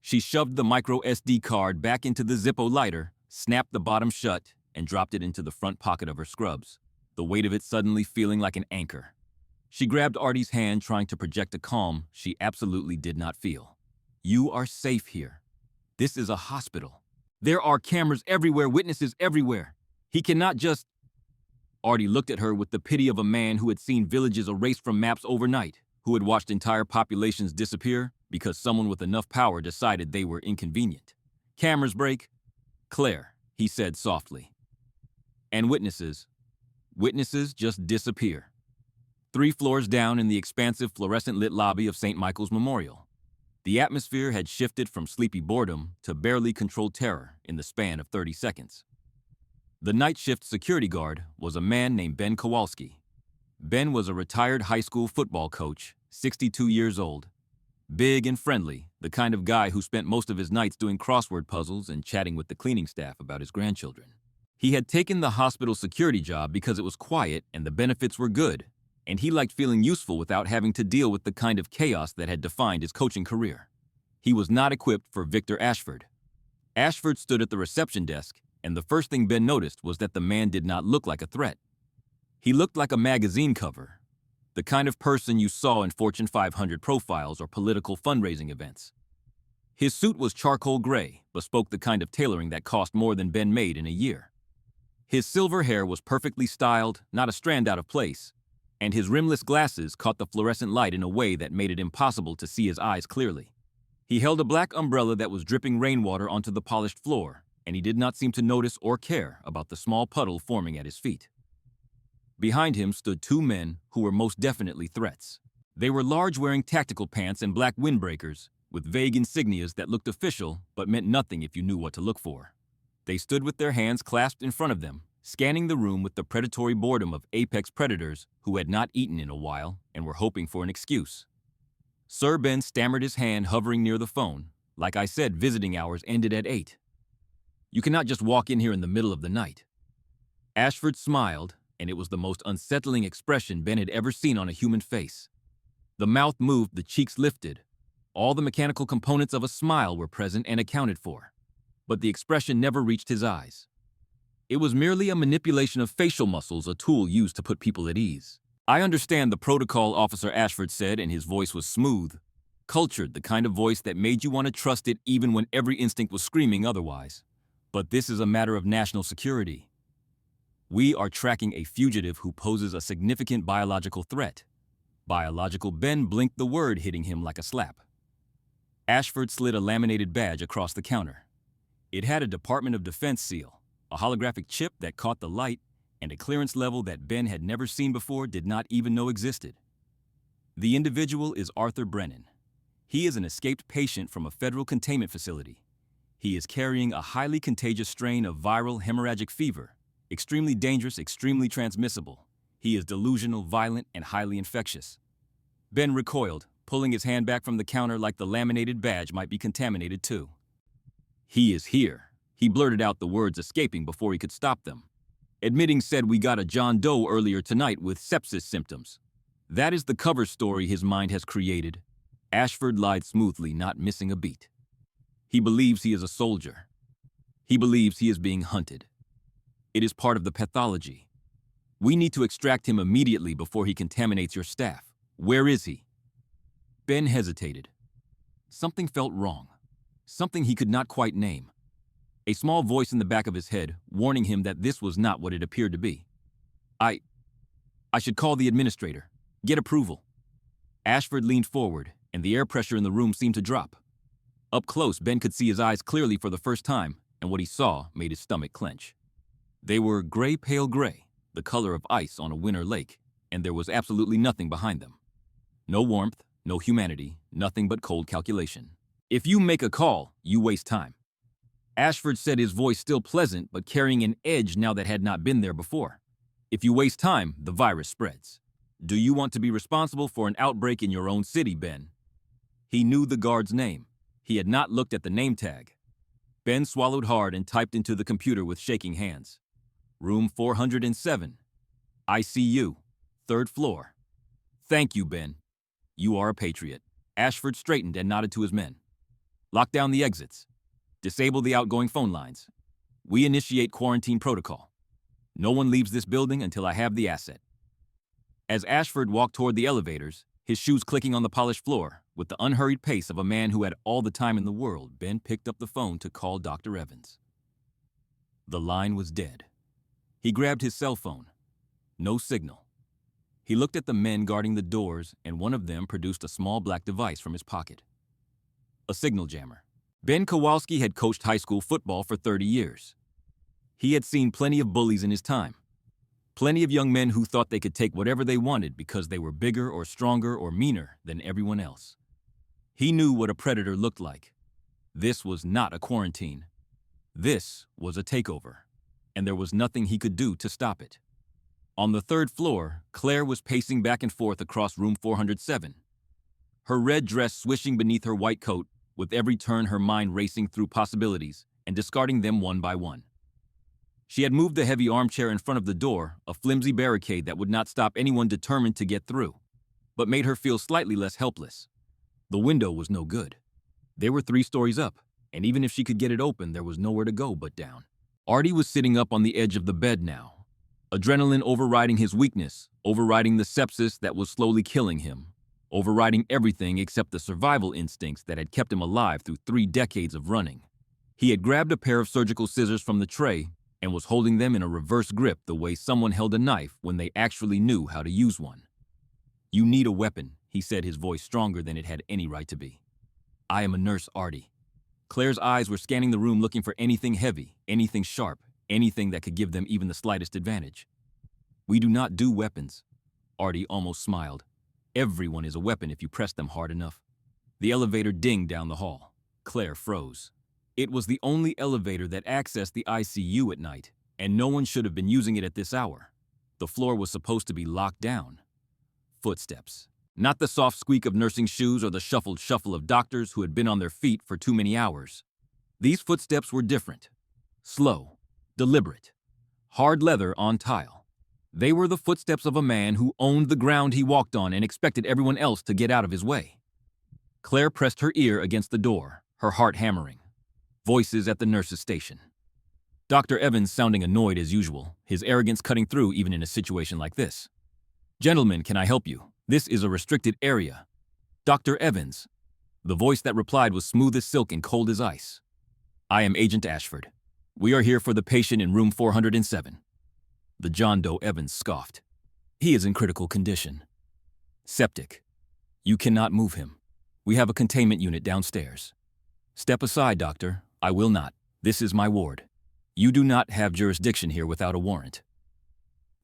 She shoved the micro SD card back into the Zippo lighter, snapped the bottom shut, and dropped it into the front pocket of her scrubs, the weight of it suddenly feeling like an anchor. She grabbed Artie's hand, trying to project a calm she absolutely did not feel. "You are safe here. This is a hospital. There are cameras everywhere, witnesses everywhere. He cannot just—" Artie looked at her with the pity of a man who had seen villages erased from maps overnight, who had watched entire populations disappear because someone with enough power decided they were inconvenient. "Cameras break, Claire," he said softly. "And witnesses just disappear." 3 floors down in the expansive fluorescent-lit lobby of St. Michael's Memorial, the atmosphere had shifted from sleepy boredom to barely controlled terror in the span of 30 seconds. The night shift security guard was a man named Ben Kowalski. Ben was a retired high school football coach, 62 years old. Big and friendly, the kind of guy who spent most of his nights doing crossword puzzles and chatting with the cleaning staff about his grandchildren. He had taken the hospital security job because it was quiet and the benefits were good, and he liked feeling useful without having to deal with the kind of chaos that had defined his coaching career. He was not equipped for Victor Ashford. Ashford stood at the reception desk, and the first thing Ben noticed was that the man did not look like a threat. He looked like a magazine cover, the kind of person you saw in Fortune 500 profiles or political fundraising events. His suit was charcoal gray, bespoke the kind of tailoring that cost more than Ben made in a year. His silver hair was perfectly styled, not a strand out of place, and his rimless glasses caught the fluorescent light in a way that made it impossible to see his eyes clearly. He held a black umbrella that was dripping rainwater onto the polished floor, and he did not seem to notice or care about the small puddle forming at his feet. Behind him stood 2 men who were most definitely threats. They were large, wearing tactical pants and black windbreakers, with vague insignias that looked official but meant nothing if you knew what to look for. They stood with their hands clasped in front of them, scanning the room with the predatory boredom of apex predators who had not eaten in a while and were hoping for an excuse. Sir Ben stammered, his hand hovering near the phone. "Like I said, visiting hours ended at 8. You cannot just walk in here in the middle of the night." Ashford smiled, and it was the most unsettling expression Ben had ever seen on a human face. The mouth moved, the cheeks lifted. All the mechanical components of a smile were present and accounted for, but the expression never reached his eyes. It was merely a manipulation of facial muscles, a tool used to put people at ease. "I understand the protocol," Officer Ashford said, and his voice was smooth, cultured, the kind of voice that made you want to trust it even when every instinct was screaming otherwise. "But this is a matter of national security. We are tracking a fugitive who poses a significant biological threat." Biological. Ben blinked, the word hitting him like a slap. Ashford slid a laminated badge across the counter. It had a Department of Defense seal, a holographic chip that caught the light, and a clearance level that Ben had never seen before, did not even know existed. "The individual is Arthur Brennan. He is an escaped patient from a federal containment facility. He is carrying a highly contagious strain of viral hemorrhagic fever, extremely dangerous, extremely transmissible. He is delusional, violent, and highly infectious." Ben recoiled, pulling his hand back from the counter like the laminated badge might be contaminated too. "He is here." He blurted out, the words escaping before he could stop them. "Admitting said we got a John Doe earlier tonight with sepsis symptoms." That is the cover story his mind has created. Ashford lied smoothly, not missing a beat. He believes he is a soldier. He believes he is being hunted. It is part of the pathology. We need to extract him immediately before he contaminates your staff. Where is he? Ben hesitated. Something felt wrong. Something he could not quite name. A small voice in the back of his head warning him that this was not what it appeared to be. I should call the administrator. Get approval." Ashford leaned forward, and the air pressure in the room seemed to drop. Up close, Ben could see his eyes clearly for the first time, and what he saw made his stomach clench. They were gray, pale gray, the color of ice on a winter lake, and there was absolutely nothing behind them. No warmth, no humanity, nothing but cold calculation. If you make a call, you waste time. Ashford said, his voice still pleasant but carrying an edge now that had not been there before. If you waste time, the virus spreads. Do you want to be responsible for an outbreak in your own city, Ben? He knew the guard's name. He had not looked at the name tag. Ben swallowed hard and typed into the computer with shaking hands. Room 407. ICU. 3rd floor. Thank you, Ben. You are a patriot. Ashford straightened and nodded to his men. Lock down the exits. Disable the outgoing phone lines. We initiate quarantine protocol. No one leaves this building until I have the asset. As Ashford walked toward the elevators, his shoes clicking on the polished floor, with the unhurried pace of a man who had all the time in the world, Ben picked up the phone to call Dr. Evans. The line was dead. He grabbed his cell phone. No signal. He looked at the men guarding the doors, and one of them produced a small black device from his pocket. A signal jammer. Ben Kowalski had coached high school football for 30 years. He had seen plenty of bullies in his time. Plenty of young men who thought they could take whatever they wanted because they were bigger or stronger or meaner than everyone else. He knew what a predator looked like. This was not a quarantine. This was a takeover, and there was nothing he could do to stop it. On the 3rd floor, Claire was pacing back and forth across room 407. Her red dress swishing beneath her white coat, with every turn her mind racing through possibilities and discarding them one by one. She had moved the heavy armchair in front of the door, a flimsy barricade that would not stop anyone determined to get through, but made her feel slightly less helpless. The window was no good. They were 3 stories up, and even if she could get it open, there was nowhere to go but down. Artie was sitting up on the edge of the bed now, adrenaline overriding his weakness, overriding the sepsis that was slowly killing him, overriding everything except the survival instincts that had kept him alive through 3 decades of running. He had grabbed a pair of surgical scissors from the tray and was holding them in a reverse grip the way someone held a knife when they actually knew how to use one. You need a weapon, he said, his voice stronger than it had any right to be. I am a nurse, Artie. Claire's eyes were scanning the room looking for anything heavy, anything sharp, anything that could give them even the slightest advantage. We do not do weapons. Artie almost smiled. Everyone is a weapon if you press them hard enough. The elevator dinged down the hall. Claire froze. It was the only elevator that accessed the ICU at night, and no one should have been using it at this hour. The floor was supposed to be locked down. Footsteps. Not the soft squeak of nursing shoes or the shuffled shuffle of doctors who had been on their feet for too many hours. These footsteps were different. Slow. Deliberate. Hard leather on tile. They were the footsteps of a man who owned the ground he walked on and expected everyone else to get out of his way. Claire pressed her ear against the door, her heart hammering. Voices at the nurse's station. Dr. Evans sounding annoyed as usual, his arrogance cutting through even in a situation like this. Gentlemen, can I help you? This is a restricted area. Dr. Evans. The voice that replied was smooth as silk and cold as ice. I am Agent Ashford. We are here for the patient in room 407. The John Doe Evans scoffed. He is in critical condition. Septic. You cannot move him. We have a containment unit downstairs. Step aside, doctor. I will not. This is my ward. You do not have jurisdiction here without a warrant.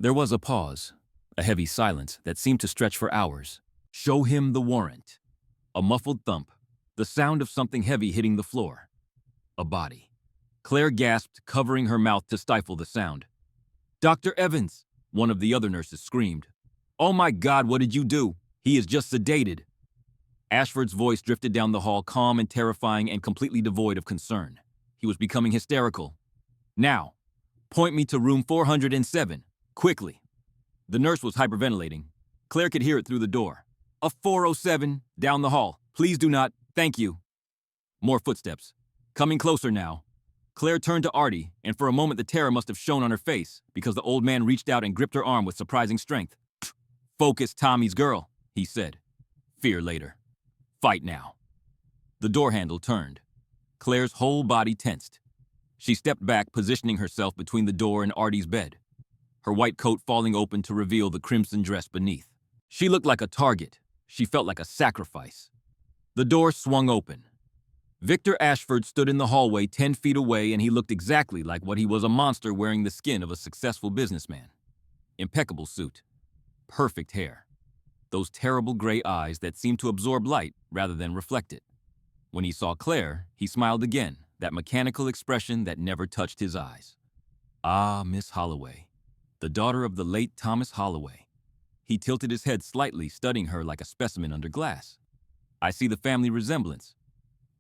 There was a pause, a heavy silence that seemed to stretch for hours. Show him the warrant. A muffled thump, the sound of something heavy hitting the floor. A body. Claire gasped, covering her mouth to stifle the sound. Dr. Evans, one of the other nurses screamed. Oh my God, what did you do? He is just sedated. Ashford's voice drifted down the hall, calm and terrifying and completely devoid of concern. He was becoming hysterical. Now, point me to room 407, quickly. The nurse was hyperventilating. Claire could hear it through the door. A 407, down the hall. Please do not, thank you. More footsteps. Coming closer now. Claire turned to Artie, and for a moment the terror must have shown on her face because the old man reached out and gripped her arm with surprising strength. Focus, Tommy's girl, he said. Fear later. Fight now. The door handle turned. Claire's whole body tensed. She stepped back, positioning herself between the door and Artie's bed, her white coat falling open to reveal the crimson dress beneath. She looked like a target. She felt like a sacrifice. The door swung open. Victor Ashford stood in the hallway 10 feet away, and he looked exactly like what he was, a monster wearing the skin of a successful businessman. Impeccable suit. Perfect hair. Those terrible gray eyes that seemed to absorb light rather than reflect it. When he saw Claire, he smiled again, that mechanical expression that never touched his eyes. Ah, Miss Holloway, the daughter of the late Thomas Holloway. He tilted his head slightly, studying her like a specimen under glass. I see the family resemblance.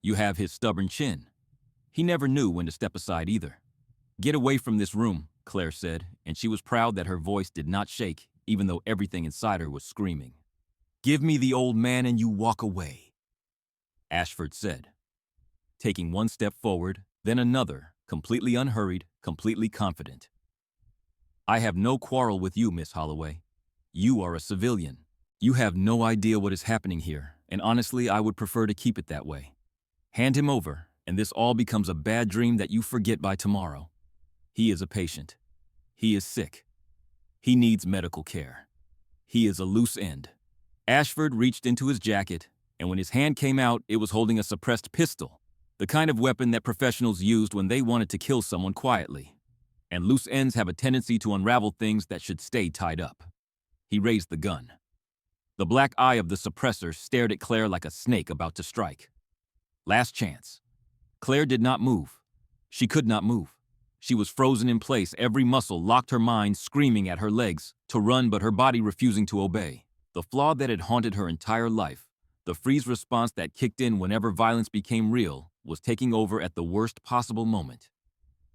You have his stubborn chin. He never knew when to step aside either. Get away from this room, Claire said, and she was proud that her voice did not shake, even though everything inside her was screaming. Give me the old man and you walk away, Ashford said, taking one step forward, then another, completely unhurried, completely confident. I have no quarrel with you, Miss Holloway. You are a civilian. You have no idea what is happening here, and honestly, I would prefer to keep it that way. Hand him over, and this all becomes a bad dream that you forget by tomorrow. He is a patient. He is sick. He needs medical care. He is a loose end. Ashford reached into his jacket, and when his hand came out, it was holding a suppressed pistol, the kind of weapon that professionals used when they wanted to kill someone quietly. And loose ends have a tendency to unravel things that should stay tied up. He raised the gun. The black eye of the suppressor stared at Claire like a snake about to strike. Last chance. Claire did not move. She could not move. She was frozen in place, every muscle locked, her mind screaming at her legs to run, but her body refusing to obey. The flaw that had haunted her entire life, the freeze response that kicked in whenever violence became real, was taking over at the worst possible moment.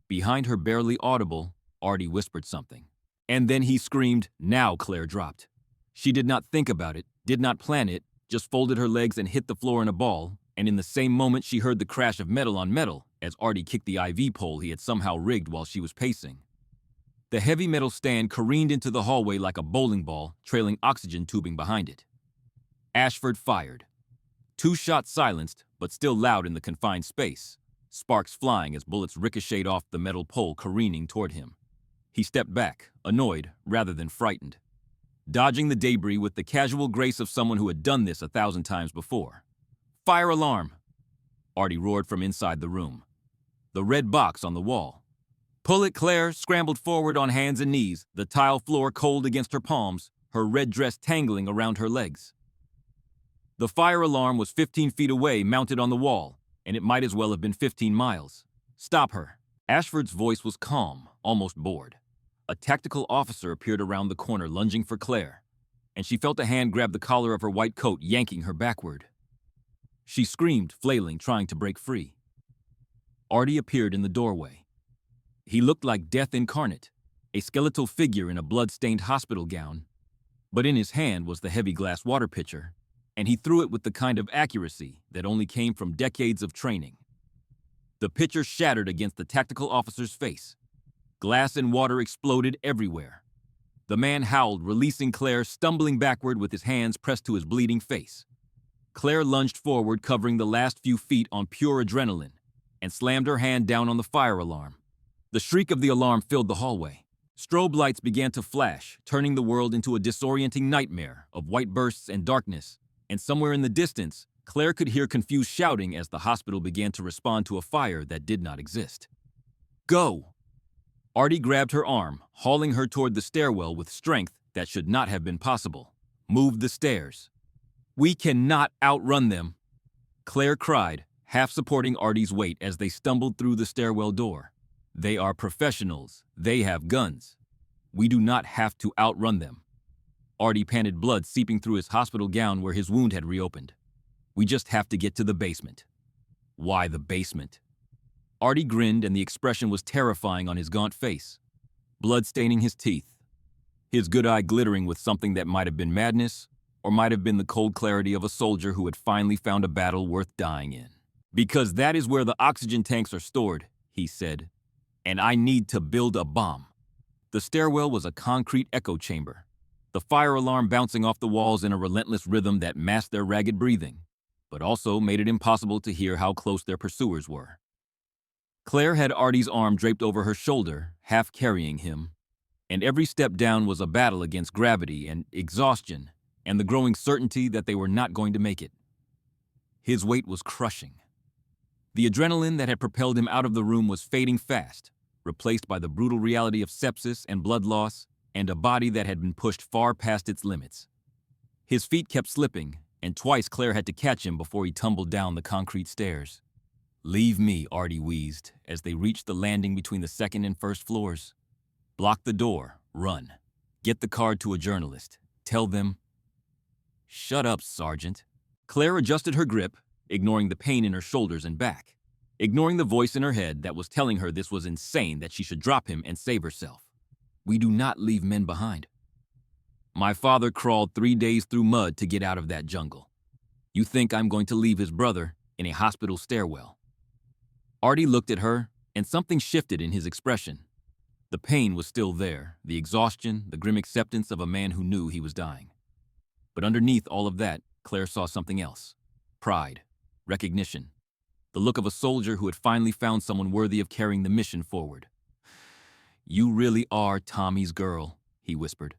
Behind her, barely audible, Artie whispered something. And then he screamed. Now Claire dropped. She did not think about it, did not plan it, just folded her legs and hit the floor in a ball, and in the same moment she heard the crash of metal on metal as Artie kicked the IV pole he had somehow rigged while she was pacing. The heavy metal stand careened into the hallway like a bowling ball, trailing oxygen tubing behind it. Ashford fired. 2 shots silenced, but still loud in the confined space, sparks flying as bullets ricocheted off the metal pole careening toward him. He stepped back, annoyed rather than frightened, dodging the debris with the casual grace of someone who had done this 1,000 times before. Fire alarm! Artie roared from inside the room. The red box on the wall. Pull it, Claire scrambled forward on hands and knees, the tile floor cold against her palms, her red dress tangling around her legs. The fire alarm was 15 feet away, mounted on the wall, and it might as well have been 15 miles. Stop her. Ashford's voice was calm, almost bored. A tactical officer appeared around the corner, lunging for Claire, and she felt a hand grab the collar of her white coat, yanking her backward. She screamed, flailing, trying to break free. Artie appeared in the doorway. He looked like death incarnate, a skeletal figure in a blood-stained hospital gown, but in his hand was the heavy glass water pitcher, and he threw it with the kind of accuracy that only came from decades of training. The pitcher shattered against the tactical officer's face. Glass and water exploded everywhere. The man howled, releasing Claire, stumbling backward with his hands pressed to his bleeding face. Claire lunged forward, covering the last few feet on pure adrenaline, and slammed her hand down on the fire alarm. The shriek of the alarm filled the hallway. Strobe lights began to flash, turning the world into a disorienting nightmare of white bursts and darkness, and somewhere in the distance, Claire could hear confused shouting as the hospital began to respond to a fire that did not exist. Go! Artie grabbed her arm, hauling her toward the stairwell with strength that should not have been possible. Move the stairs. We cannot outrun them, Claire cried, half supporting Artie's weight as they stumbled through the stairwell door. They are professionals. They have guns. We do not have to outrun them. Artie panted, blood seeping through his hospital gown where his wound had reopened. We just have to get to the basement. Why the basement? Artie grinned, and the expression was terrifying on his gaunt face, blood staining his teeth, his good eye glittering with something that might have been madness or might have been the cold clarity of a soldier who had finally found a battle worth dying in. Because that is where the oxygen tanks are stored, he said, and I need to build a bomb. The stairwell was a concrete echo chamber, the fire alarm bouncing off the walls in a relentless rhythm that masked their ragged breathing, but also made it impossible to hear how close their pursuers were. Claire had Artie's arm draped over her shoulder, half carrying him, and every step down was a battle against gravity and exhaustion and the growing certainty that they were not going to make it. His weight was crushing. The adrenaline that had propelled him out of the room was fading fast, replaced by the brutal reality of sepsis and blood loss and a body that had been pushed far past its limits. His feet kept slipping, and twice Claire had to catch him before he tumbled down the concrete stairs. "Leave me," Artie wheezed as they reached the landing between the second and first floors. "Block the door. Run. Get the card to a journalist. Tell them—" "Shut up, Sergeant." Claire adjusted her grip, ignoring the pain in her shoulders and back, ignoring the voice in her head that was telling her this was insane, that she should drop him and save herself. "We do not leave men behind. My father crawled 3 days through mud to get out of that jungle. You think I'm going to leave his brother in a hospital stairwell?" Artie looked at her, and something shifted in his expression. The pain was still there, the exhaustion, the grim acceptance of a man who knew he was dying. But underneath all of that, Claire saw something else. Pride, recognition, the look of a soldier who had finally found someone worthy of carrying the mission forward. "You really are Tommy's girl," he whispered.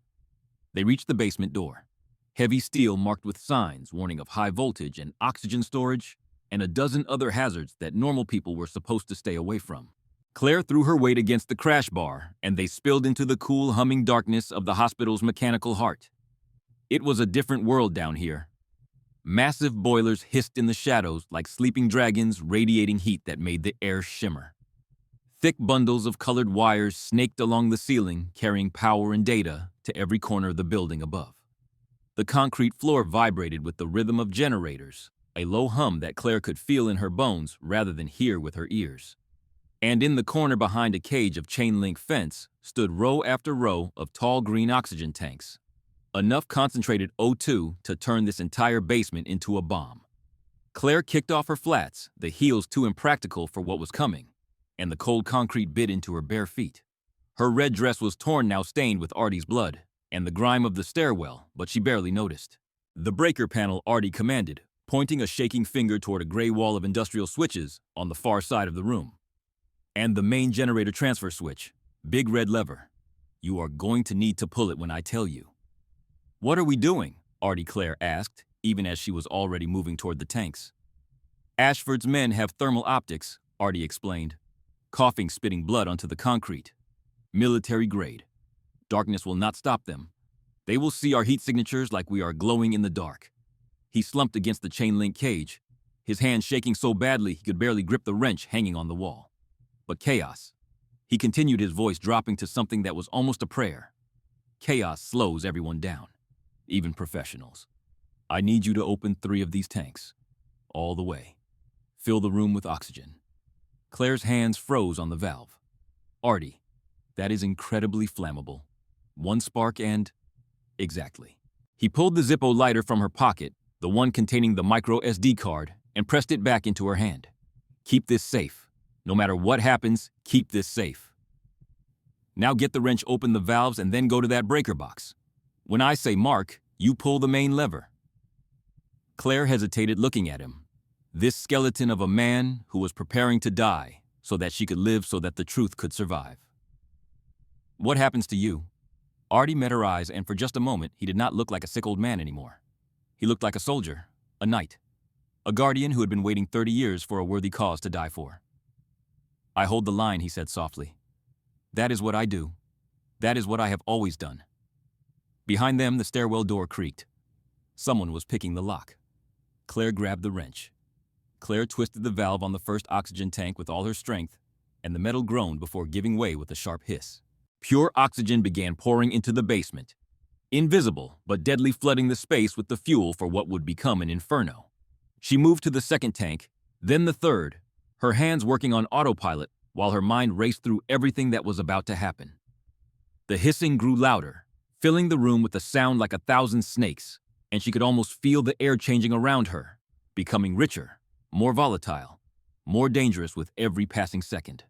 They reached the basement door. Heavy steel marked with signs warning of high voltage and oxygen storage, and a dozen other hazards that normal people were supposed to stay away from. Claire threw her weight against the crash bar, and they spilled into the cool, humming darkness of the hospital's mechanical heart. It was a different world down here. Massive boilers hissed in the shadows like sleeping dragons, radiating heat that made the air shimmer. Thick bundles of colored wires snaked along the ceiling, carrying power and data to every corner of the building above. The concrete floor vibrated with the rhythm of generators, a low hum that Claire could feel in her bones rather than hear with her ears. And in the corner behind a cage of chain-link fence stood row after row of tall green oxygen tanks. Enough concentrated O2 to turn this entire basement into a bomb. Claire kicked off her flats, the heels too impractical for what was coming, and the cold concrete bit into her bare feet. Her red dress was torn now, stained with Artie's blood, and the grime of the stairwell, but she barely noticed. "The breaker panel," Artie commanded, pointing a shaking finger toward a gray wall of industrial switches on the far side of the room. "And the main generator transfer switch, big red lever. You are going to need to pull it when I tell you." "What are we doing?" Claire asked, even as she was already moving toward the tanks. "Ashford's men have thermal optics," Artie explained, coughing, spitting blood onto the concrete. "Military grade. Darkness will not stop them. They will see our heat signatures like we are glowing in the dark." He slumped against the chain-link cage, his hand shaking so badly he could barely grip the wrench hanging on the wall. "But chaos." He continued, his voice dropping to something that was almost a prayer. "Chaos slows everyone down, even professionals. I need you to open 3 of these tanks, all the way. Fill the room with oxygen." Claire's hands froze on the valve. "Artie, that is incredibly flammable. 1 spark and—" "Exactly." He pulled the Zippo lighter from her pocket, the one containing the micro SD card, and pressed it back into her hand. "Keep this safe. No matter what happens, keep this safe. Now get the wrench, open the valves, and then go to that breaker box. When I say mark, you pull the main lever." Claire hesitated, looking at him. This skeleton of a man who was preparing to die so that she could live, so that the truth could survive. "What happens to you?" Artie met her eyes, and for just a moment, he did not look like a sick old man anymore. He looked like a soldier, a knight, a guardian who had been waiting 30 years for a worthy cause to die for. "I hold the line," he said softly. "That is what I do. That is what I have always done." Behind them, the stairwell door creaked. Someone was picking the lock. Claire grabbed the wrench. Claire twisted the valve on the first oxygen tank with all her strength, and the metal groaned before giving way with a sharp hiss. Pure oxygen began pouring into the basement, invisible but deadly, flooding the space with the fuel for what would become an inferno. She moved to the second tank, then the third, her hands working on autopilot while her mind raced through everything that was about to happen. The hissing grew louder, filling the room with a sound like 1,000 snakes, and she could almost feel the air changing around her, becoming richer, more volatile, more dangerous with every passing second.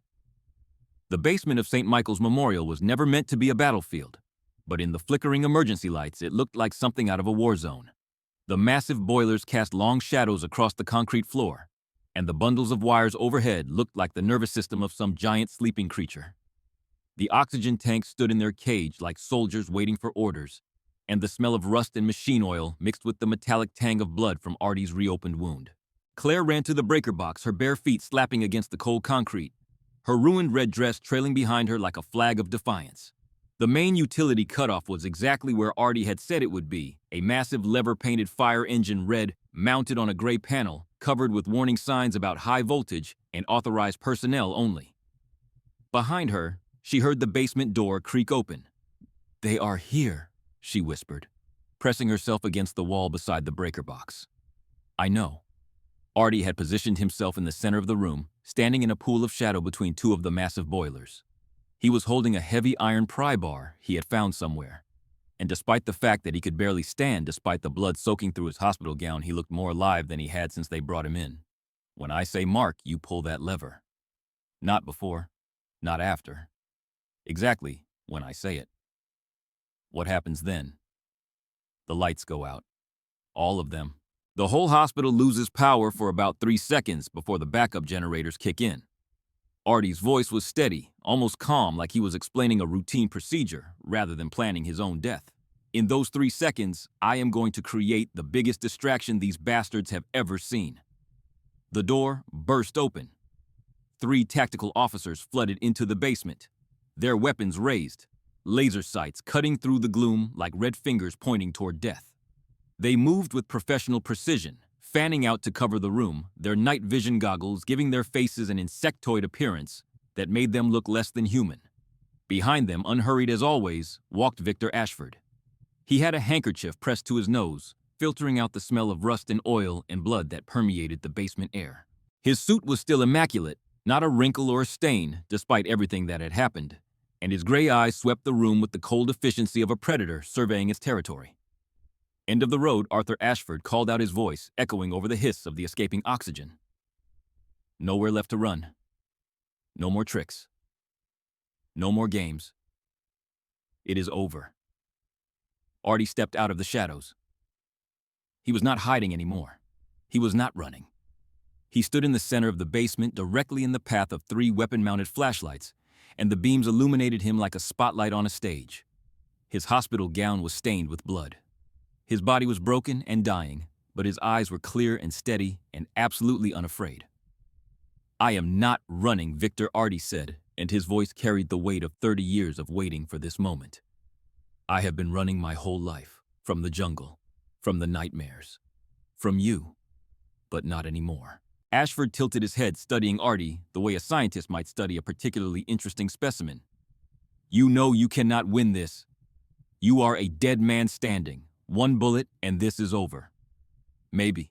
The basement of St. Michael's Memorial was never meant to be a battlefield, but in the flickering emergency lights, it looked like something out of a war zone. The massive boilers cast long shadows across the concrete floor, and the bundles of wires overhead looked like the nervous system of some giant sleeping creature. The oxygen tanks stood in their cage like soldiers waiting for orders, and the smell of rust and machine oil mixed with the metallic tang of blood from Artie's reopened wound. Claire ran to the breaker box, her bare feet slapping against the cold concrete, her ruined red dress trailing behind her like a flag of defiance. The main utility cutoff was exactly where Artie had said it would be, a massive lever-painted fire engine red, mounted on a gray panel, covered with warning signs about high voltage and authorized personnel only. Behind her, she heard the basement door creak open. "They are here," she whispered, pressing herself against the wall beside the breaker box. "I know." Artie had positioned himself in the center of the room, standing in a pool of shadow between two of the massive boilers. He was holding a heavy iron pry bar he had found somewhere, and despite the fact that he could barely stand despite the blood soaking through his hospital gown, he looked more alive than he had since they brought him in. "When I say mark, you pull that lever. Not before, not after. Exactly when I say it." What happens then? The lights go out. All of them. The whole hospital loses power for about 3 seconds before the backup generators kick in. Artie's voice was steady, almost calm, like he was explaining a routine procedure rather than planning his own death. "In those 3 seconds, I am going to create the biggest distraction these bastards have ever seen." The door burst open. 3 tactical officers flooded into the basement, their weapons raised, laser sights cutting through the gloom like red fingers pointing toward death. They moved with professional precision, fanning out to cover the room, their night vision goggles giving their faces an insectoid appearance that made them look less than human. Behind them, unhurried as always, walked Victor Ashford. He had a handkerchief pressed to his nose, filtering out the smell of rust and oil and blood that permeated the basement air. His suit was still immaculate, not a wrinkle or a stain, despite everything that had happened, and his gray eyes swept the room with the cold efficiency of a predator surveying its territory. "End of the road," Arthur Ashford called out, his voice echoing over the hiss of the escaping oxygen. "Nowhere left to run. No more tricks. No more games. It is over." Artie stepped out of the shadows. He was not hiding anymore. He was not running. He stood in the center of the basement, directly in the path of 3 weapon-mounted flashlights, and the beams illuminated him like a spotlight on a stage. His hospital gown was stained with blood. His body was broken and dying, but his eyes were clear and steady and absolutely unafraid. "I am not running," Victor Artie said, and his voice carried the weight of 30 years of waiting for this moment. "I have been running my whole life, from the jungle, from the nightmares, from you, but not anymore." Ashford tilted his head, studying Artie the way a scientist might study a particularly interesting specimen. "You know you cannot win this. You are a dead man standing. 1 bullet and this is over." "Maybe."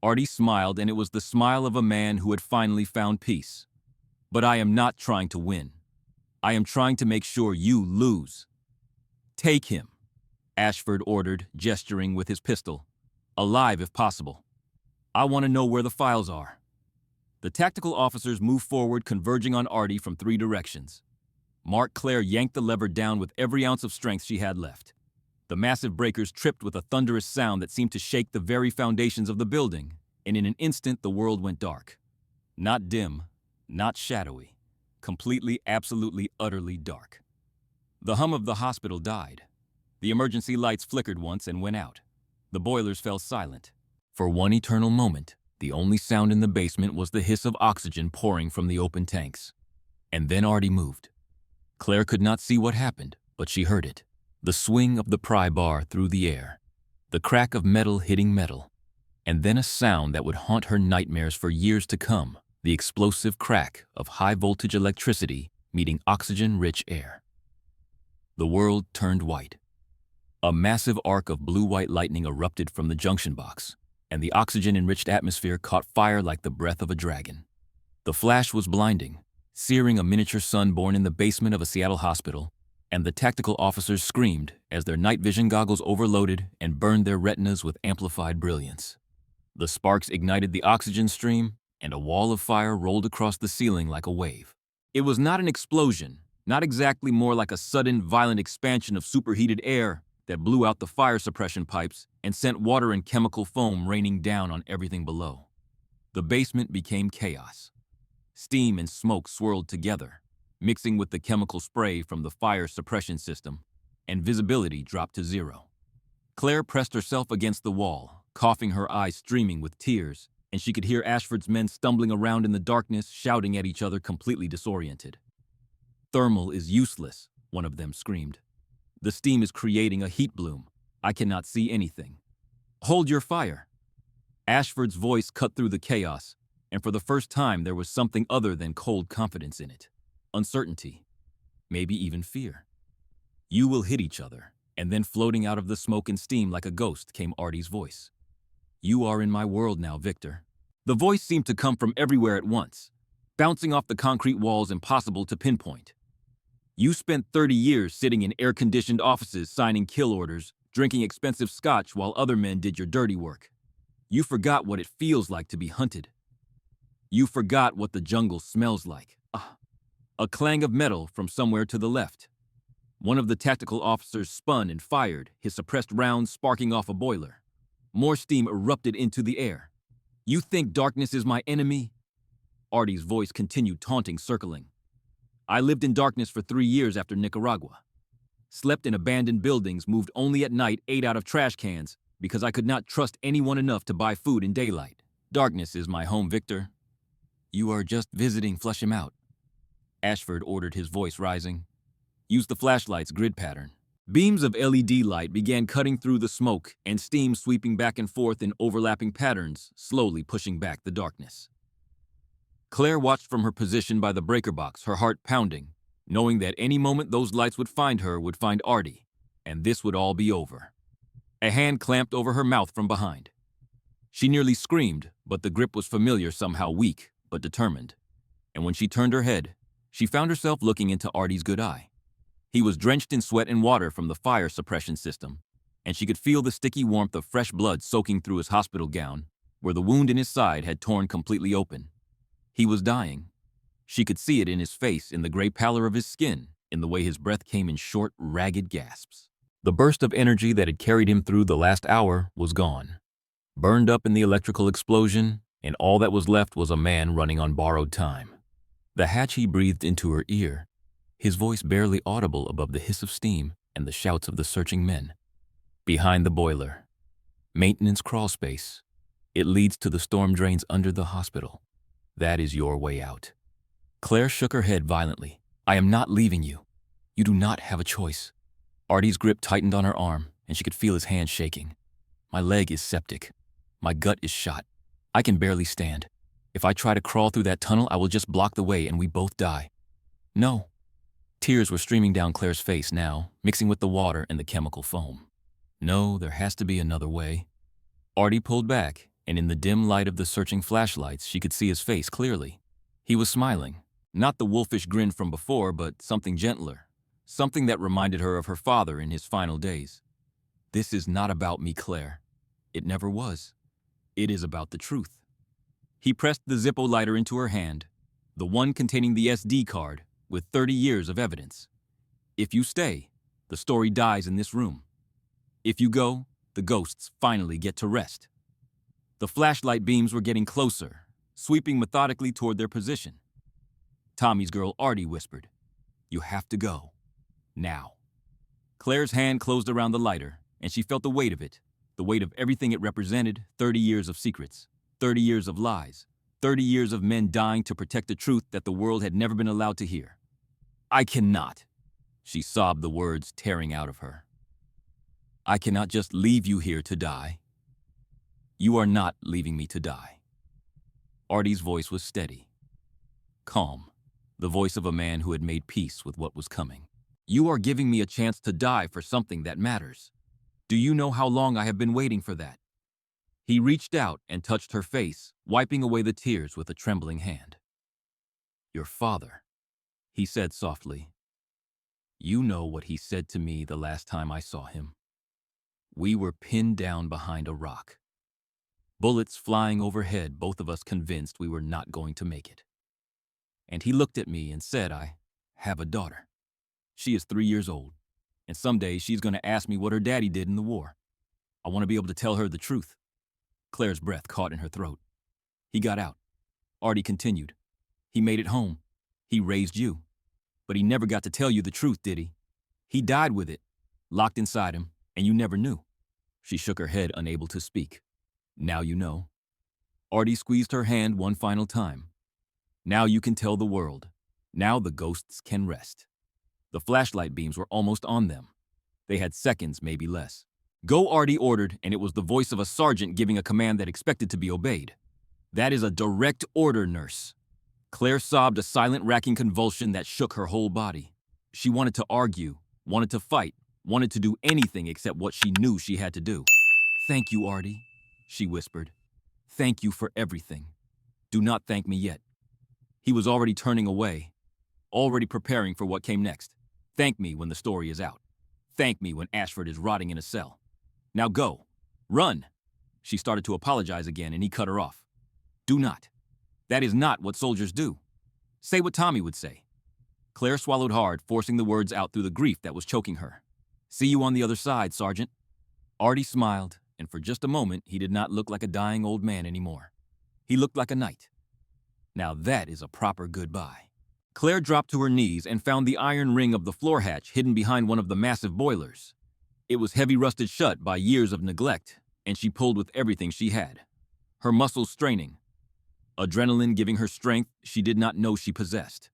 Artie smiled, and it was the smile of a man who had finally found peace. "But I am not trying to win. I am trying to make sure you lose." "Take him," Ashford ordered, gesturing with his pistol. "Alive if possible. I want to know where the files are." The tactical officers moved forward, converging on Artie from 3 directions. Claire yanked the lever down with every ounce of strength she had left. The massive breakers tripped with a thunderous sound that seemed to shake the very foundations of the building, and in an instant the world went dark. Not dim, not shadowy, completely, absolutely, utterly dark. The hum of the hospital died. The emergency lights flickered once and went out. The boilers fell silent. For one eternal moment, the only sound in the basement was the hiss of oxygen pouring from the open tanks. And then Artie moved. Claire could not see what happened, but she heard it. The swing of the pry bar through the air, the crack of metal hitting metal, and then a sound that would haunt her nightmares for years to come, the explosive crack of high-voltage electricity meeting oxygen-rich air. The world turned white. A massive arc of blue-white lightning erupted from the junction box, and the oxygen-enriched atmosphere caught fire like the breath of a dragon. The flash was blinding, searing a miniature sun born in the basement of a Seattle hospital, and the tactical officers screamed as their night vision goggles overloaded and burned their retinas with amplified brilliance. The sparks ignited the oxygen stream, and a wall of fire rolled across the ceiling like a wave. It was not an explosion, not exactly, more like a sudden, violent expansion of superheated air that blew out the fire suppression pipes and sent water and chemical foam raining down on everything below. The basement became chaos. Steam and smoke swirled together, mixing with the chemical spray from the fire suppression system, and visibility dropped to 0. Claire pressed herself against the wall, coughing, her eyes streaming with tears, and she could hear Ashford's men stumbling around in the darkness, shouting at each other, completely disoriented. "Thermal is useless," one of them screamed. The steam is creating a heat bloom. I cannot see anything. Hold your fire. Ashford's voice cut through the chaos, and for the first time there was something other than cold confidence in it. Uncertainty. Maybe even fear. You will hit each other. And then floating out of the smoke and steam like a ghost came Artie's voice. You are in my world now, Victor. The voice seemed to come from everywhere at once, bouncing off the concrete walls impossible to pinpoint. You spent 30 years sitting in air-conditioned offices signing kill orders, drinking expensive scotch while other men did your dirty work. You forgot what it feels like to be hunted. You forgot what the jungle smells like. A clang of metal from somewhere to the left. One of the tactical officers spun and fired, his suppressed rounds sparking off a boiler. More steam erupted into the air. You think darkness is my enemy? Artie's voice continued taunting, circling. I lived in darkness for 3 years after Nicaragua. Slept in abandoned buildings, moved only at night, ate out of trash cans, because I could not trust anyone enough to buy food in daylight. Darkness is my home, Victor. You are just visiting, flush him out. Ashford ordered, his voice rising. Use the flashlight's grid pattern. Beams of LED light began cutting through the smoke and steam sweeping back and forth in overlapping patterns, slowly pushing back the darkness. Claire watched from her position by the breaker box, her heart pounding, knowing that any moment those lights would find her would find Artie, and this would all be over. A hand clamped over her mouth from behind. She nearly screamed, but the grip was familiar, somehow weak, but determined. And when she turned her head, she found herself looking into Artie's good eye. He was drenched in sweat and water from the fire suppression system, and she could feel the sticky warmth of fresh blood soaking through his hospital gown, where the wound in his side had torn completely open. He was dying. She could see it in his face, in the gray pallor of his skin, in the way his breath came in short, ragged gasps. The burst of energy that had carried him through the last hour was gone, burned up in the electrical explosion, and all that was left was a man running on borrowed time. The hatch he breathed into her ear, his voice barely audible above the hiss of steam and the shouts of the searching men. Behind the boiler. Maintenance crawl space. It leads to the storm drains under the hospital. That is your way out. Claire shook her head violently. I am not leaving you. You do not have a choice. Artie's grip tightened on her arm, and she could feel his hand shaking. My leg is septic. My gut is shot. I can barely stand. If I try to crawl through that tunnel, I will just block the way and we both die. No. Tears were streaming down Claire's face now, mixing with the water and the chemical foam. No, there has to be another way. Artie pulled back, and in the dim light of the searching flashlights, she could see his face clearly. He was smiling. Not the wolfish grin from before, but something gentler. Something that reminded her of her father in his final days. This is not about me, Claire. It never was. It is about the truth. He pressed the Zippo lighter into her hand, the one containing the SD card, with 30 years of evidence. If you stay, the story dies in this room. If you go, the ghosts finally get to rest. The flashlight beams were getting closer, sweeping methodically toward their position. Tommy's girl Artie whispered, "You have to go. Now." Claire's hand closed around the lighter, and she felt the weight of it, the weight of everything it represented, 30 years of secrets, 30 years of lies, 30 years of men dying to protect a truth that the world had never been allowed to hear. I cannot, she sobbed, the words tearing out of her. I cannot just leave you here to die. You are not leaving me to die. Artie's voice was steady, calm, the voice of a man who had made peace with what was coming. You are giving me a chance to die for something that matters. Do you know how long I have been waiting for that? He reached out and touched her face, wiping away the tears with a trembling hand. Your father, he said softly. You know what he said to me the last time I saw him. We were pinned down behind a rock. Bullets flying overhead, both of us convinced we were not going to make it. And he looked at me and said, I have a daughter. She is 3 years old, and someday she's going to ask me what her daddy did in the war. I want to be able to tell her the truth. Claire's breath caught in her throat. He got out. Artie continued. He made it home. He raised you. But he never got to tell you the truth, did he? He died with it, locked inside him, and you never knew. She shook her head, unable to speak. Now you know. Artie squeezed her hand one final time. Now you can tell the world. Now the ghosts can rest. The flashlight beams were almost on them. They had seconds, maybe less. Go, Artie ordered, and it was the voice of a sergeant giving a command that expected to be obeyed. That is a direct order, nurse. Claire sobbed a silent, racking convulsion that shook her whole body. She wanted to argue, wanted to fight, wanted to do anything except what she knew she had to do. Thank you, Artie, she whispered. Thank you for everything. Do not thank me yet. He was already turning away, already preparing for what came next. Thank me when the story is out. Thank me when Ashford is rotting in a cell. Now go. Run. She started to apologize again, and he cut her off. Do not. That is not what soldiers do. Say what Tommy would say. Claire swallowed hard, forcing the words out through the grief that was choking her. See you on the other side, Sergeant. Artie smiled, and for just a moment, he did not look like a dying old man anymore. He looked like a knight. Now that is a proper goodbye. Claire dropped to her knees and found the iron ring of the floor hatch hidden behind one of the massive boilers. It was heavy rusted shut by years of neglect, and she pulled with everything she had. Her muscles straining. Adrenaline giving her strength she did not know she possessed.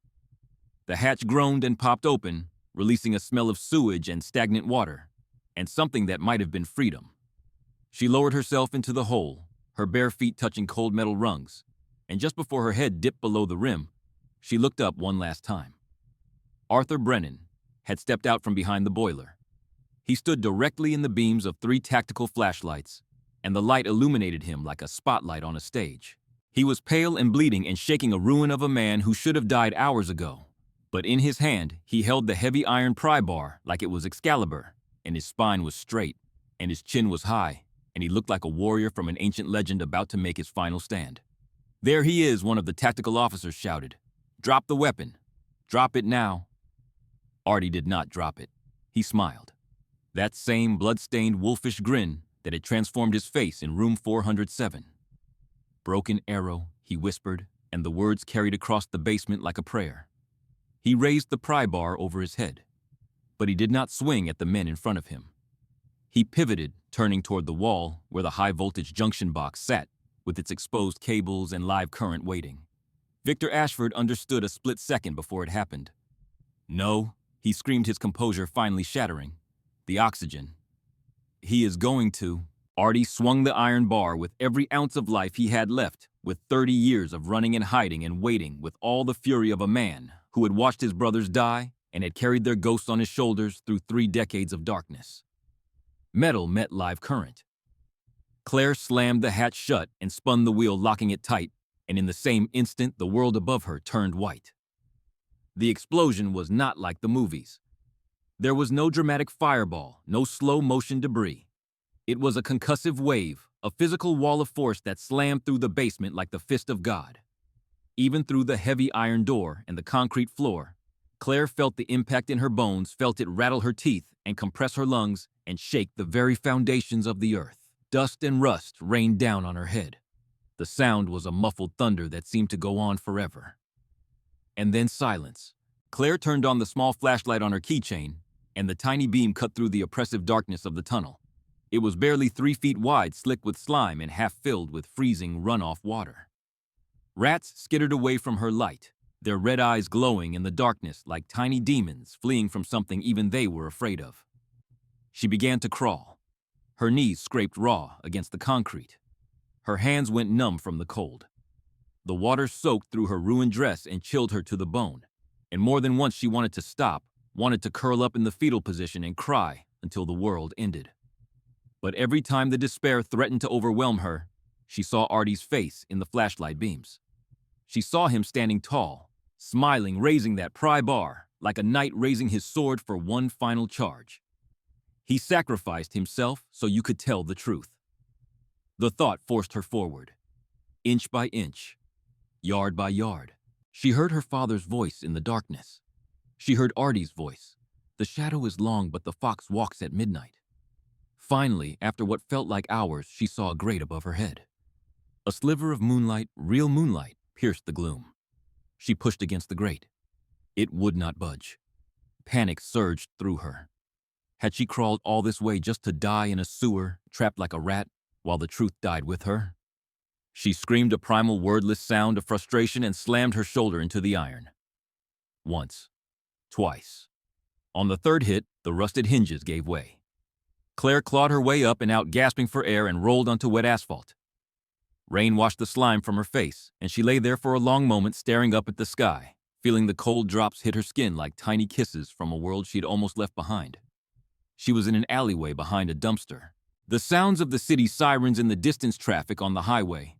The hatch groaned and popped open, releasing a smell of sewage and stagnant water, and something that might have been freedom. She lowered herself into the hole, her bare feet touching cold metal rungs, and just before her head dipped below the rim, she looked up one last time. Arthur Brennan had stepped out from behind the boiler. He stood directly in the beams of 3 tactical flashlights, and the light illuminated him like a spotlight on a stage. He was pale and bleeding and shaking a ruin of a man who should have died hours ago. But in his hand, he held the heavy iron pry bar like it was Excalibur, and his spine was straight, and his chin was high, and he looked like a warrior from an ancient legend about to make his final stand. There he is, one of the tactical officers shouted. Drop the weapon. Drop it now. Artie did not drop it. He smiled. That same blood-stained wolfish grin that had transformed his face in room 407. Broken arrow, he whispered, and the words carried across the basement like a prayer. He raised the pry bar over his head, but he did not swing at the men in front of him. He pivoted, turning toward the wall where the high-voltage junction box sat, with its exposed cables and live current waiting. Victor Ashford understood a split second before it happened. No, he screamed, his composure finally shattering. The oxygen. He is going to. Artie swung the iron bar with every ounce of life he had left, with 30 years of running and hiding and waiting with all the fury of a man who had watched his brothers die and had carried their ghosts on his shoulders through 3 decades of darkness. Metal met live current. Claire slammed the hatch shut and spun the wheel, locking it tight, and in the same instant the world above her turned white. The explosion was not like the movies. There was no dramatic fireball, no slow-motion debris. It was a concussive wave, a physical wall of force that slammed through the basement like the fist of God. Even through the heavy iron door and the concrete floor, Claire felt the impact in her bones, felt it rattle her teeth and compress her lungs and shake the very foundations of the earth. Dust and rust rained down on her head. The sound was a muffled thunder that seemed to go on forever. And then silence. Claire turned on the small flashlight on her keychain, and the tiny beam cut through the oppressive darkness of the tunnel. It was barely 3 feet wide, slick with slime and half filled with freezing runoff water. Rats skittered away from her light, their red eyes glowing in the darkness like tiny demons fleeing from something even they were afraid of. She began to crawl. Her knees scraped raw against the concrete. Her hands went numb from the cold. The water soaked through her ruined dress and chilled her to the bone, and more than once she wanted to stop, wanted to curl up in the fetal position and cry until the world ended. But every time the despair threatened to overwhelm her, she saw Artie's face in the flashlight beams. She saw him standing tall, smiling, raising that pry bar like a knight raising his sword for one final charge. He sacrificed himself so you could tell the truth. The thought forced her forward, inch by inch, yard by yard. She heard her father's voice in the darkness. She heard Artie's voice. The shadow is long, but the fox walks at midnight. Finally, after what felt like hours, she saw a grate above her head. A sliver of moonlight, real moonlight, pierced the gloom. She pushed against the grate. It would not budge. Panic surged through her. Had she crawled all this way just to die in a sewer, trapped like a rat, while the truth died with her? She screamed a primal wordless sound of frustration and slammed her shoulder into the iron. Once. Twice. On the third hit, The rusted hinges gave way. Claire clawed her way up and out, gasping for air, and rolled onto wet asphalt. Rain washed the slime from her face, and she lay there for a long moment staring up at the sky, feeling the cold drops hit her skin like tiny kisses from a world she'd almost left behind. She was in an alleyway behind a dumpster. The sounds of the city's sirens and the distance traffic on the highway,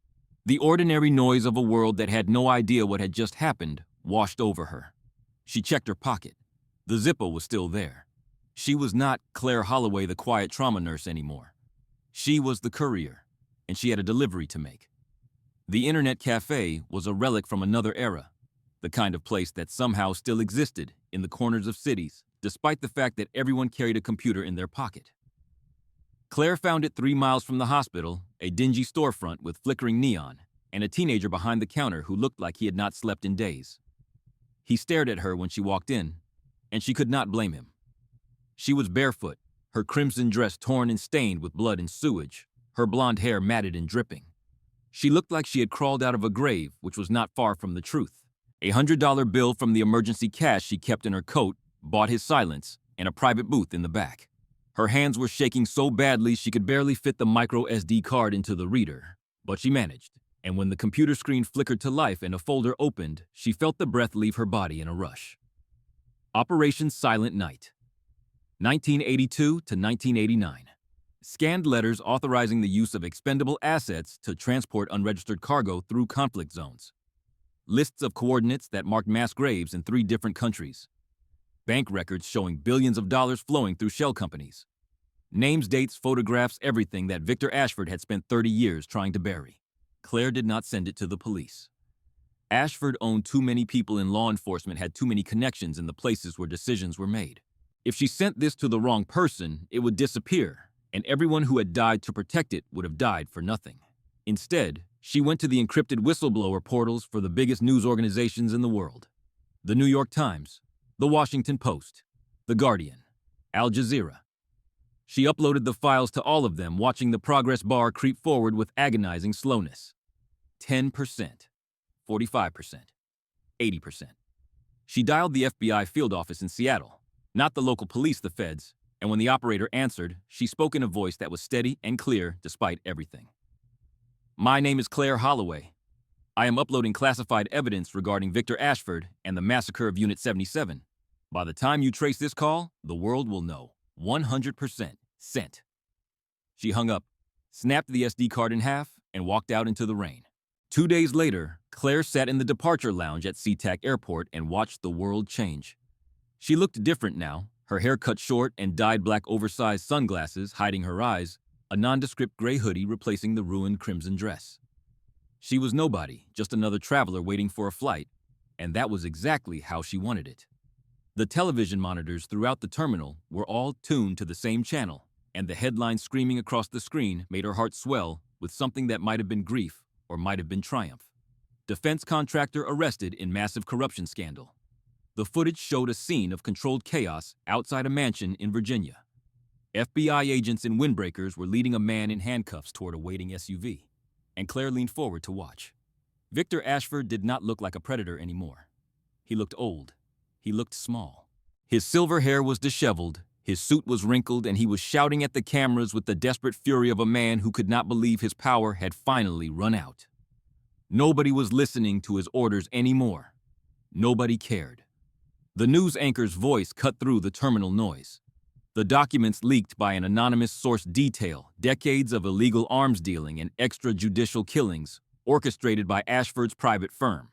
the ordinary noise of a world that had no idea what had just happened, washed over her. She checked her pocket. The Zippo was still there. She was not Claire Holloway, the quiet trauma nurse, anymore. She was the courier, and she had a delivery to make. The internet cafe was a relic from another era, the kind of place that somehow still existed in the corners of cities, despite the fact that everyone carried a computer in their pocket. Claire found it 3 miles from the hospital, a dingy storefront with flickering neon, and a teenager behind the counter who looked like he had not slept in days. He stared at her when she walked in, and she could not blame him. She was barefoot, her crimson dress torn and stained with blood and sewage, her blonde hair matted and dripping. She looked like she had crawled out of a grave, which was not far from the truth. A $100 bill from the emergency cash she kept in her coat bought his silence, and a private booth in the back. Her hands were shaking so badly she could barely fit the micro SD card into the reader, but she managed, and when the computer screen flickered to life and a folder opened, she felt the breath leave her body in a rush. Operation Silent Night, 1982 to 1989. Scanned letters authorizing the use of expendable assets to transport unregistered cargo through conflict zones. Lists of coordinates that marked mass graves in 3 different countries. Bank records showing billions of dollars flowing through shell companies. Names, dates, photographs, everything that Victor Ashford had spent 30 years trying to bury. Claire did not send it to the police. Ashford owned too many people in law enforcement, had too many connections in the places where decisions were made. If she sent this to the wrong person, it would disappear, and everyone who had died to protect it would have died for nothing. Instead, she went to the encrypted whistleblower portals for the biggest news organizations in the world. The New York Times, The Washington Post, The Guardian, Al Jazeera. She uploaded the files to all of them, watching the progress bar creep forward with agonizing slowness. 10%, 45%, 80%. She dialed the FBI field office in Seattle, not the local police, the feds, and when the operator answered, she spoke in a voice that was steady and clear despite everything. "My name is Claire Holloway. I am uploading classified evidence regarding Victor Ashford and the massacre of Unit 77. By the time you trace this call, the world will know. 100% sent." She hung up, snapped the SD card in half, and walked out into the rain. 2 days later, Claire sat in the departure lounge at SeaTac Airport and watched the world change. She looked different now, her hair cut short and dyed black oversized sunglasses hiding her eyes, a nondescript gray hoodie replacing the ruined crimson dress. She was nobody, just another traveler waiting for a flight, and that was exactly how she wanted it. The television monitors throughout the terminal were all tuned to the same channel, and the headlines screaming across the screen made her heart swell with something that might have been grief or might have been triumph. Defense contractor arrested in massive corruption scandal. The footage showed a scene of controlled chaos outside a mansion in Virginia. FBI agents in windbreakers were leading a man in handcuffs toward a waiting SUV, and Claire leaned forward to watch. Victor Ashford did not look like a predator anymore. He looked old. He looked small. His silver hair was disheveled, his suit was wrinkled, and he was shouting at the cameras with the desperate fury of a man who could not believe his power had finally run out. Nobody was listening to his orders anymore. Nobody cared. The news anchor's voice cut through the terminal noise. The documents leaked by an anonymous source detail decades of illegal arms dealing and extrajudicial killings orchestrated by Ashford's private firm.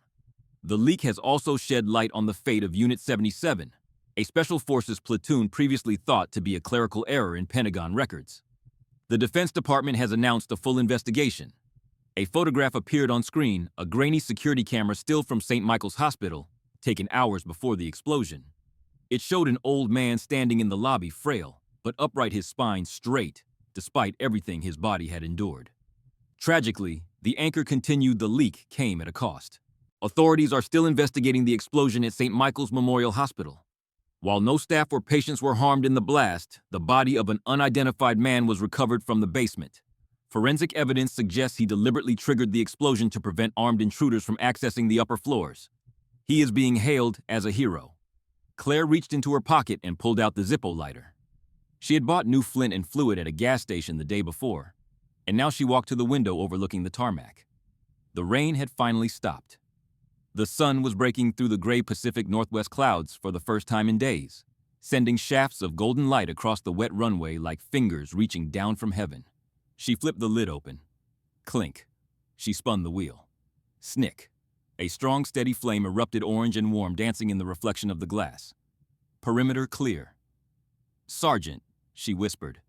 The leak has also shed light on the fate of Unit 77, a Special Forces platoon previously thought to be a clerical error in Pentagon records. The Defense Department has announced a full investigation. A photograph appeared on screen, a grainy security camera still from St. Michael's Hospital, taken hours before the explosion. It showed an old man standing in the lobby, frail, but upright, his spine straight, despite everything his body had endured. Tragically, the anchor continued the leak came at a cost. Authorities are still investigating the explosion at St. Michael's Memorial Hospital. While no staff or patients were harmed in the blast, the body of an unidentified man was recovered from the basement. Forensic evidence suggests he deliberately triggered the explosion to prevent armed intruders from accessing the upper floors. He is being hailed as a hero. Claire reached into her pocket and pulled out the Zippo lighter. She had bought new flint and fluid at a gas station the day before, and now she walked to the window overlooking the tarmac. The rain had finally stopped. The sun was breaking through the gray Pacific Northwest clouds for the first time in days, sending shafts of golden light across the wet runway like fingers reaching down from heaven. She flipped the lid open. Clink. She spun the wheel. Snick. A strong, steady flame erupted orange and warm, dancing in the reflection of the glass. Perimeter clear. "Sergeant," she whispered.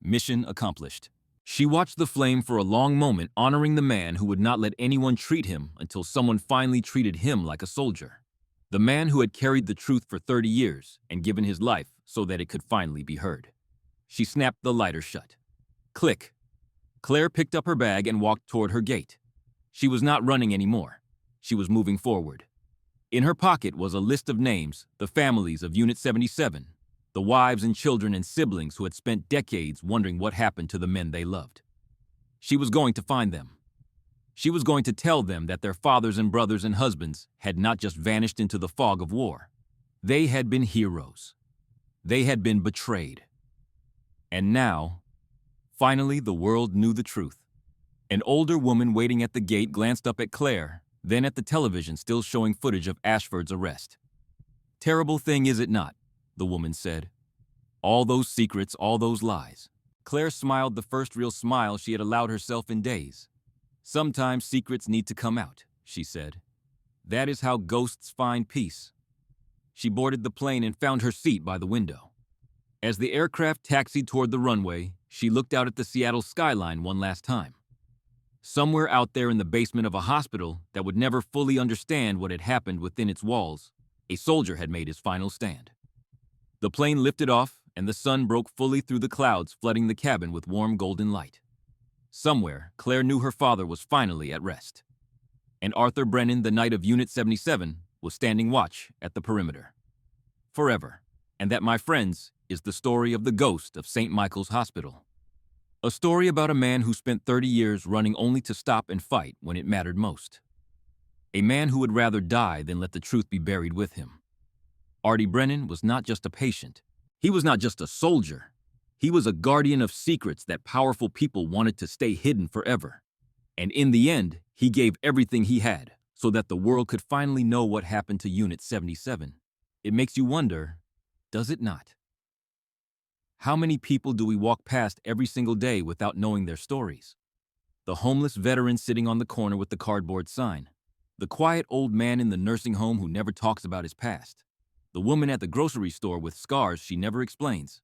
Mission accomplished. She watched the flame for a long moment, honoring the man who would not let anyone treat him until someone finally treated him like a soldier. The man who had carried the truth for 30 years and given his life so that it could finally be heard. She snapped the lighter shut. Click. Claire picked up her bag and walked toward her gate. She was not running anymore. She was moving forward. In her pocket was a list of names, the families of Unit 77, the wives and children and siblings who had spent decades wondering what happened to the men they loved. She was going to find them. She was going to tell them that their fathers and brothers and husbands had not just vanished into the fog of war. They had been heroes. They had been betrayed. And now, finally, the world knew the truth. An older woman waiting at the gate glanced up at Claire, then at the television still showing footage of Ashford's arrest. "Terrible thing, is it not?" the woman said. "All those secrets, all those lies." Claire smiled, the first real smile she had allowed herself in days. "Sometimes secrets need to come out," she said. "That is how ghosts find peace." She boarded the plane and found her seat by the window. As the aircraft taxied toward the runway, she looked out at the Seattle skyline one last time. Somewhere out there in the basement of a hospital that would never fully understand what had happened within its walls, a soldier had made his final stand. The plane lifted off, and the sun broke fully through the clouds, flooding the cabin with warm golden light. Somewhere, Claire knew her father was finally at rest. And Arthur Brennan, the knight of Unit 77, was standing watch at the perimeter. Forever. And that, my friends, is the story of the ghost of St. Michael's Hospital. A story about a man who spent 30 years running only to stop and fight when it mattered most. A man who would rather die than let the truth be buried with him. Artie Brennan was not just a patient. He was not just a soldier. He was a guardian of secrets that powerful people wanted to stay hidden forever. And in the end, he gave everything he had so that the world could finally know what happened to Unit 77. It makes you wonder, does it not? How many people do we walk past every single day without knowing their stories? The homeless veteran sitting on the corner with the cardboard sign. The quiet old man in the nursing home who never talks about his past. The woman at the grocery store with scars she never explains.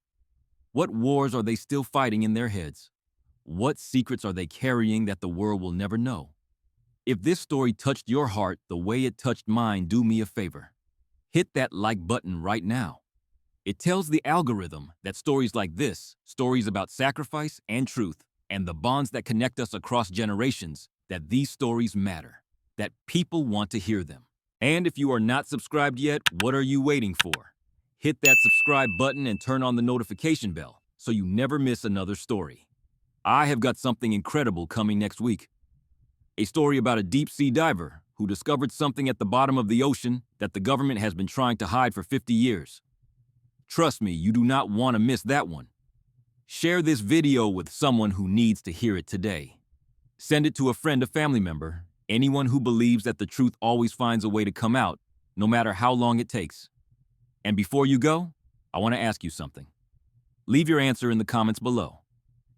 What wars are they still fighting in their heads? What secrets are they carrying that the world will never know? If this story touched your heart the way it touched mine, do me a favor. Hit that like button right now. It tells the algorithm that stories like this, stories about sacrifice and truth, and the bonds that connect us across generations, that these stories matter, that people want to hear them. And if you are not subscribed yet, what are you waiting for? Hit that subscribe button and turn on the notification bell so you never miss another story. I have got something incredible coming next week. A story about a deep-sea diver who discovered something at the bottom of the ocean that the government has been trying to hide for 50 years. Trust me, you do not want to miss that one. Share this video with someone who needs to hear it today. Send it to a friend, a family member, anyone who believes that the truth always finds a way to come out, no matter how long it takes. And before you go, I want to ask you something. Leave your answer in the comments below.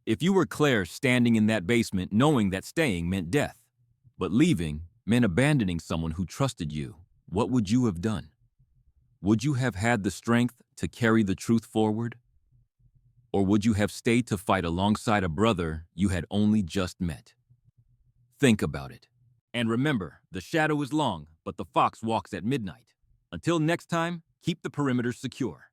If you were Claire standing in that basement knowing that staying meant death, but leaving meant abandoning someone who trusted you, what would you have done? Would you have had the strength to carry the truth forward? Or would you have stayed to fight alongside a brother you had only just met? Think about it. And remember, the shadow is long, but the fox walks at midnight. Until next time, keep the perimeter secure.